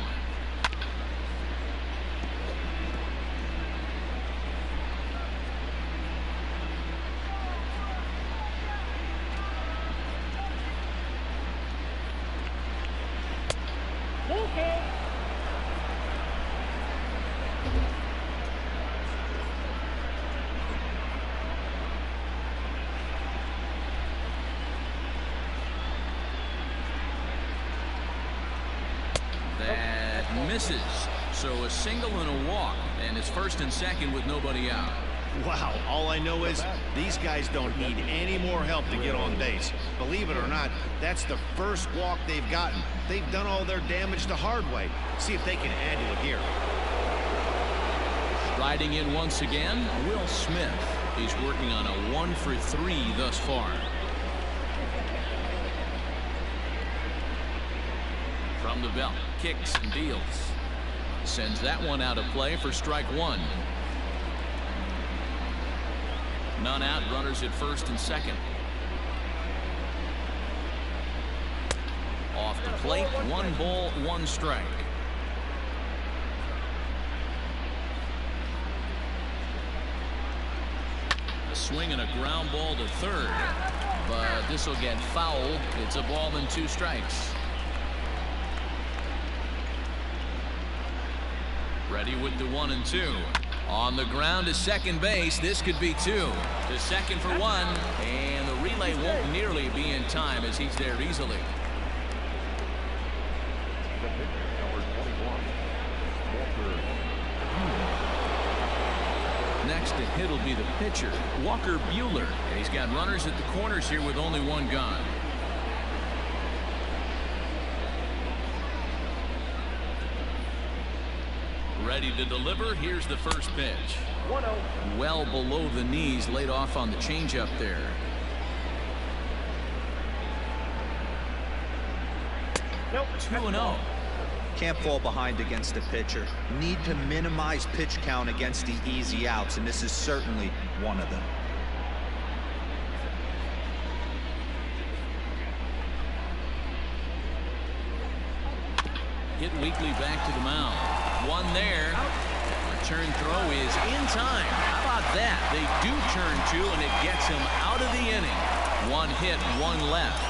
misses. So a single and a walk, and it's first and second with nobody out. Wow, all I know is these guys don't need any more help to get on base. Believe it or not, that's the first walk they've gotten. They've done all their damage the hard way. See if they can add to it here. Striding in once again, Will Smith. He's working on a 1 for 3 thus far. From the belt, kicks and deals. Sends that one out of play for strike 1. None out, runners at first and second. Off the plate, 1 ball, 1 strike. A swing and a ground ball to third, but this will get fouled. It's a ball and 2 strikes. Ready with the 1 and 2. On the ground to second base. This could be 2. To second for 1. And the relay won't nearly be in time as he's there easily. Next to hit will be the pitcher, Walker Buehler. And he's got runners at the corners here with only 1 gone. Ready to deliver. Here's the first pitch. 1-0. Well below the knees, laid off on the changeup there. Nope. 2-0. Can't fall behind against the pitcher. Need to minimize pitch count against the easy outs, and this is certainly one of them. Hit weakly back to the mound. 1 there. Return throw is in time. How about that? They do turn 2, and it gets him out of the inning. 1 hit, 1 left.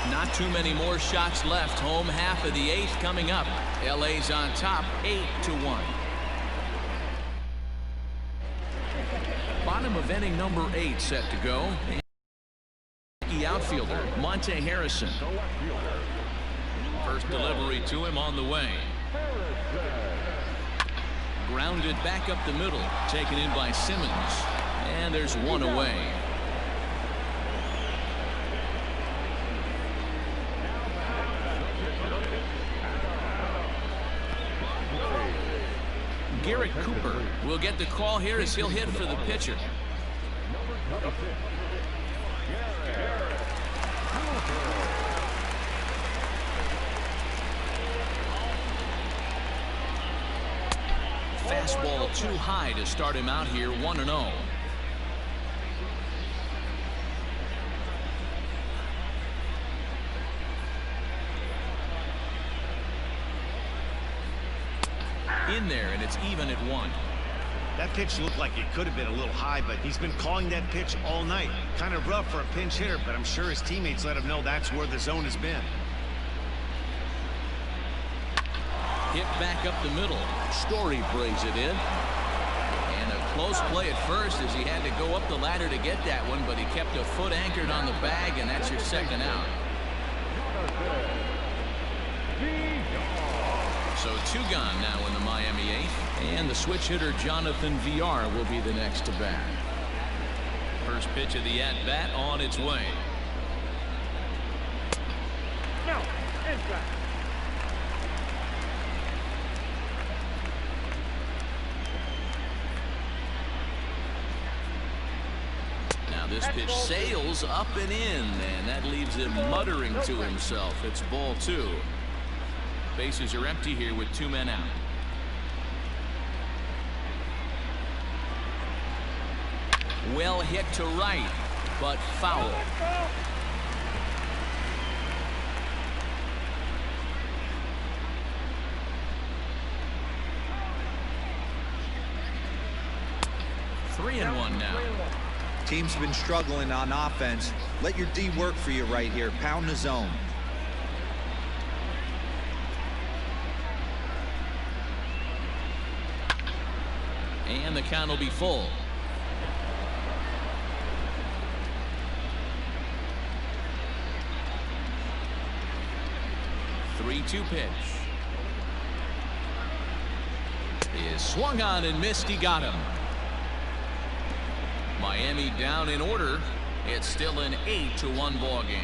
Not too many more shots left. Home half of the 8th coming up. LA's on top, 8-1. Bottom of inning number 8 set to go. The outfielder, Monte Harrison. First delivery to him on the way. Grounded back up the middle. Taken in by Simmons. And there's 1 away. Garrett Cooper will get the call here as he'll hit for the pitcher. Fastball too high to start him out here, 1-0. In there, and it's even at 1. That pitch looked like it could have been a little high, but he's been calling that pitch all night. Kind of rough for a pinch hitter, but I'm sure his teammates let him know that's where the zone has been. Hit back up the middle. Story plays it in. And a close play at first as he had to go up the ladder to get that one, but he kept a foot anchored on the bag, and that's your second out. So 2 gone now in the Miami 8th. And the switch hitter Jonathan VR will be the next to bat. First pitch of the at-bat on its way. Now, inside. Now this pitch sails up and in, and that leaves him muttering to himself. It's ball 2. Bases are empty here with 2 men out. Well hit to right, but foul. Three and one now. Team's been struggling on offense. Let your D work for you right here. Pound the zone. And the count will be full. 3-2 pitch. is swung on and missed. He got him. Miami down in order. It's still an 8-1 ball game.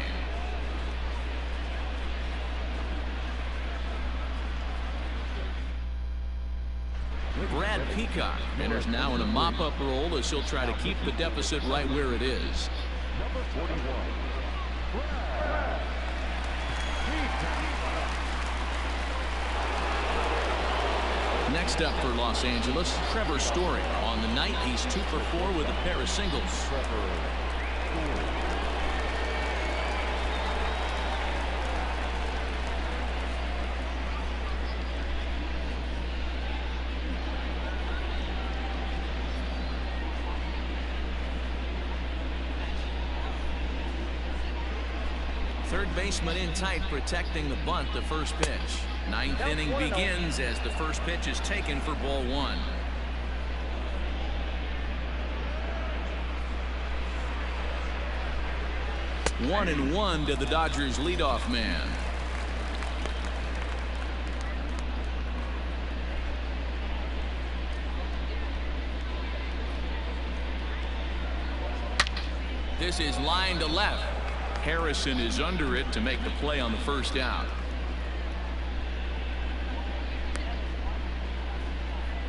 Brad Peacock enters now in a mop-up role as he'll try to keep the deficit right where it is. Number 41. Brad Peacock. Next up for Los Angeles, Trevor Story. On the night, he's 2 for 4 with a pair of singles. Third baseman in tight, protecting the bunt. The first pitch. Ninth inning begins as the first pitch is taken for ball 1. One and one to the Dodgers leadoff man. This is line to left. Harrison is under it to make the play on the first out.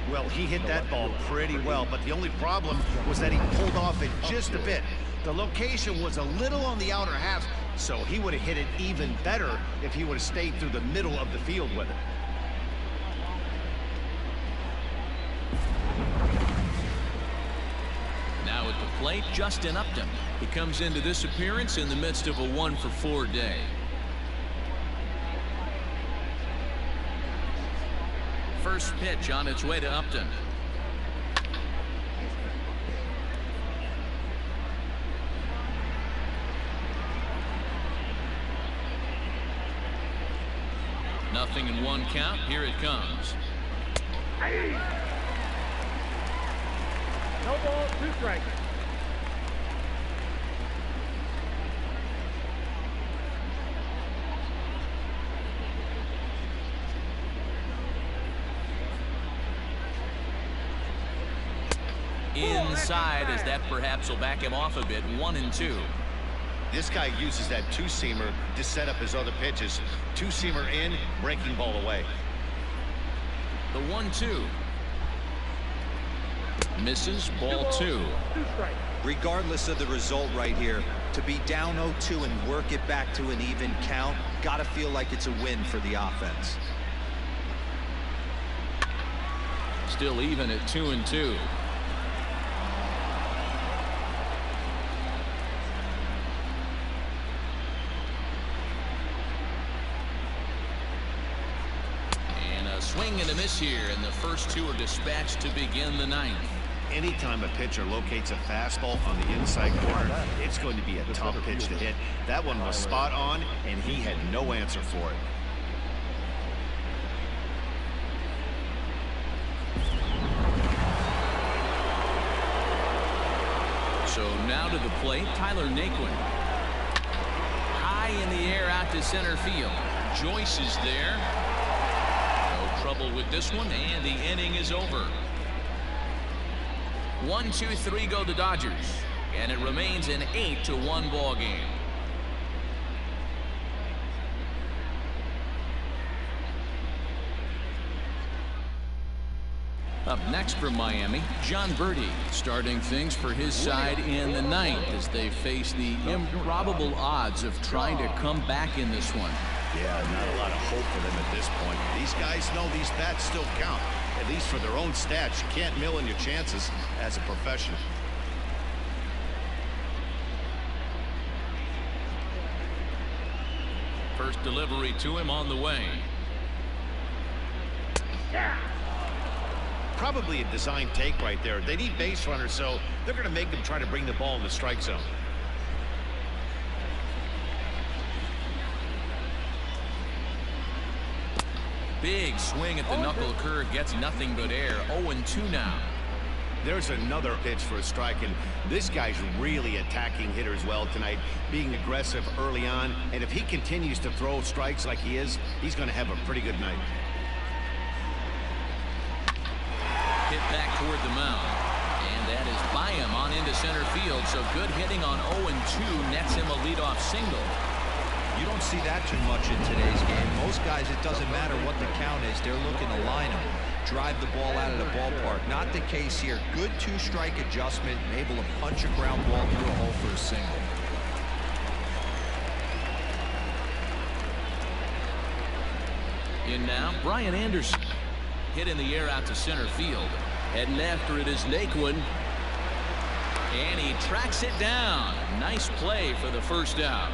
Well, he hit that ball pretty well, but the only problem was that he pulled off it just a bit. The location was a little on the outer half, so he would have hit it even better if he would have stayed through the middle of the field with it. Now at the plate, Justin Upton. He comes into this appearance in the midst of a 1 for 4 day. First pitch on its way to Upton. Nothing in 1 count. Here it comes. No ball, 2 strikes. Inside, as that perhaps will back him off a bit. 1 and 2. This guy uses that two-seamer to set up his other pitches. Two-seamer in, breaking ball away. The 1-2. Misses. Ball 2. 2 strikes. Regardless of the result right here, to be down 0-2 and work it back to an even count, gotta feel like it's a win for the offense. Still even at 2 and 2. Swing and a miss here, and the first 2 are dispatched to begin the 9th. Anytime a pitcher locates a fastball on the inside corner, it's going to be a tough pitch to hit. That one was spot on, and he had no answer for it. So now to the plate, Tyler Naquin. High in the air out to center field. Joyce is there. Trouble with this one, and the inning is over. 1, 2, 3 go the Dodgers, and it remains an 8-1 ball game. Up next for Miami, John Birdie starting things for his side in the 9th as they face the improbable odds of trying to come back in this one. Yeah, not a lot of hope for them at this point. These guys know these bats still count, at least for their own stats. You can't mill in your chances as a professional. First delivery to him on the way. Probably a design take right there. They need base runners, so they're going to make them try to bring the ball in the strike zone. Big swing at the knuckle curve, gets nothing but air. 0-2 now. There's another pitch for a strike, and this guy's really attacking hitters well tonight, being aggressive early on, and if he continues to throw strikes like he is, he's going to have a pretty good night. hit back toward the mound. And that is by him on into center field. So good hitting on 0-2 nets him a leadoff single. You don't see that too much in today's game. Most guys, it doesn't matter what the count is. They're looking to line them, drive the ball out of the ballpark. Not the case here. Good two-strike adjustment, and able to punch a ground ball through a hole for a single. In now, Brian Anderson. Hit in the air out to center field. Heading after it is Naquin. And he tracks it down. Nice play for the first out.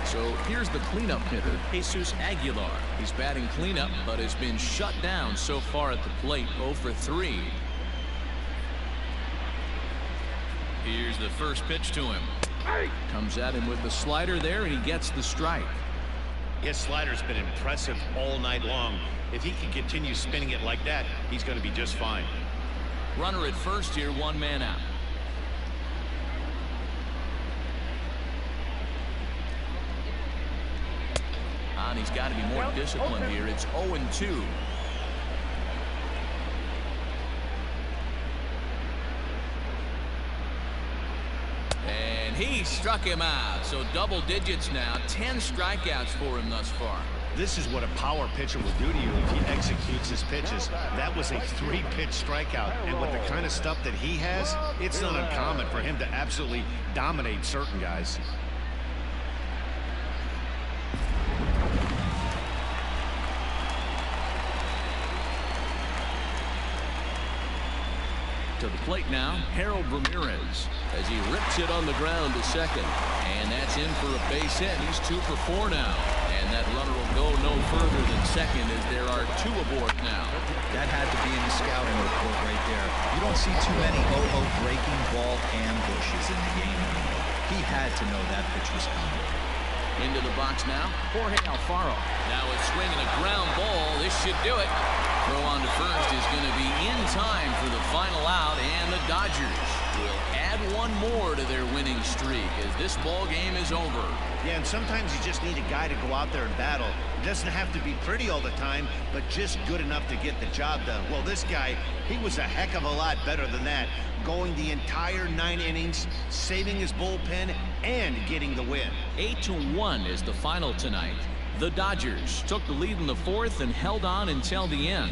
So here's the cleanup hitter, Jesus Aguilar. He's batting cleanup, but has been shut down so far at the plate, 0 for 3. Here's the first pitch to him. Comes at him with the slider there, and he gets the strike. His slider's been impressive all night long. If he can continue spinning it like that, he's going to be just fine. Runner at first here, 1 man out. And he's got to be more disciplined here. It's 0-2. And he struck him out. So double digits now. 10 strikeouts for him thus far. This is what a power pitcher will do to you if he executes his pitches. That was a 3-pitch strikeout. And with the kind of stuff that he has, it's not uncommon for him to absolutely dominate certain guys. To the plate now, Harold Ramirez, as he rips it on the ground to second. And that's in for a base hit. He's 2 for 4 now. And that runner will go no further than second as there are 2 aboard now. That had to be in the scouting report right there. You don't see too many breaking ball ambushes in the game anymore. He had to know that pitch was coming. Into the box now, Jorge Alfaro. Now it's swinging a ground ball. This should do it. Throw on to first is going to be in time for the final out, and the Dodgers will add 1 more to their winning streak as this ball game is over. Yeah, and sometimes you just need a guy to go out there and battle. It doesn't have to be pretty all the time, but just good enough to get the job done. Well, this guy, he was a heck of a lot better than that, going the entire 9 innings, saving his bullpen, and getting the win. 8-1 is the final tonight. The Dodgers took the lead in the 4th and held on until the end.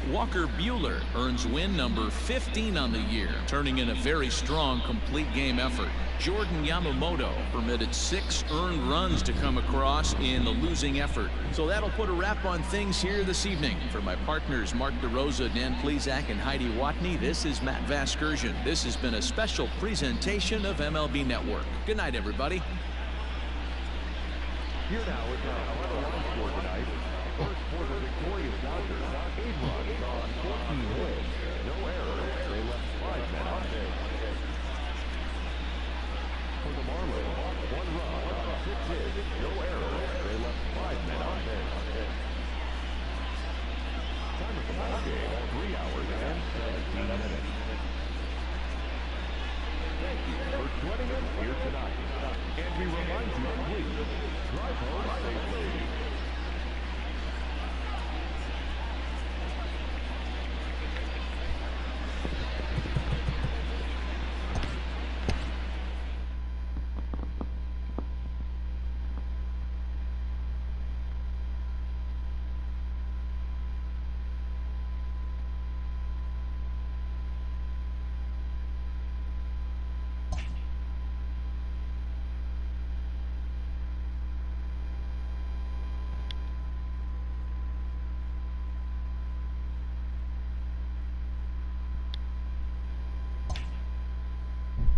Walker Buehler earns win number 15 on the year, turning in a very strong complete game effort. Jordan Yamamoto permitted 6 earned runs to come across in the losing effort. So that'll put a wrap on things here this evening. For my partners Mark DeRosa, Dan Plezak, and Heidi Watney, this is Matt Vasgersian. This has been a special presentation of MLB Network. Good night, everybody. Here now is our line score tonight. First for the victorious Dodgers, 8 runs on 14 hits. No errors. They left 5 men on base. For the Marlins, 1 run on 6 hits. No errors. They left 5 men on base. Time of the ball game, 3 hours and 17 minutes. Thank you for joining us here tonight. And we remind you to please drive home safely.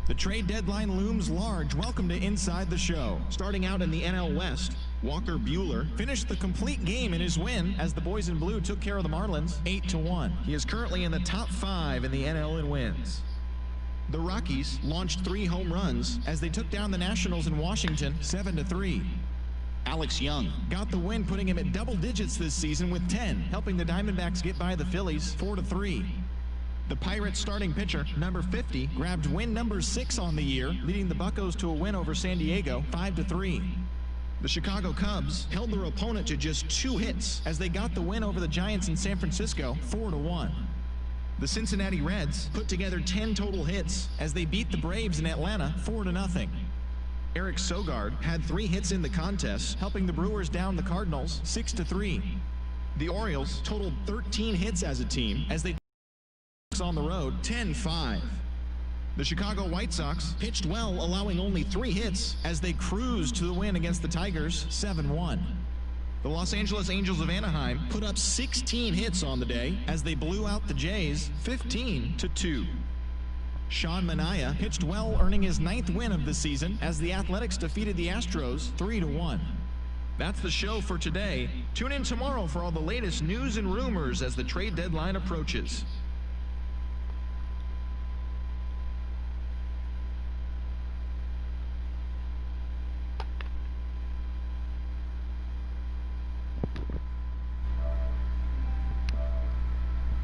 The trade deadline looms large. Welcome to Inside the Show. Starting out in the NL West, Walker Buehler finished the complete game in his win as the boys in blue took care of the Marlins 8-1. He is currently in the top 5 in the NL in wins. The Rockies launched 3 home runs as they took down the Nationals in Washington 7-3. Alex Young got the win, putting him at double digits this season with 10, helping the Diamondbacks get by the Phillies 4-3. The Pirates starting pitcher, number 50, grabbed win number 6 on the year, leading the Buccos to a win over San Diego 5-3. The Chicago Cubs held their opponent to just 2 hits as they got the win over the Giants in San Francisco 4-1. The Cincinnati Reds put together 10 total hits as they beat the Braves in Atlanta 4-0. Eric Sogard had 3 hits in the contest, helping the Brewers down the Cardinals 6-3. The Orioles totaled 13 hits as a team as they on the road 10-5. The Chicago White Sox pitched well, allowing only 3 hits as they cruised to the win against the Tigers 7-1. The Los Angeles Angels of Anaheim put up 16 hits on the day as they blew out the Jays 15-2. Sean Manaea pitched well, earning his 9th win of the season as the Athletics defeated the Astros 3-1. That's the show for today. Tune in tomorrow for all the latest news and rumors as the trade deadline approaches.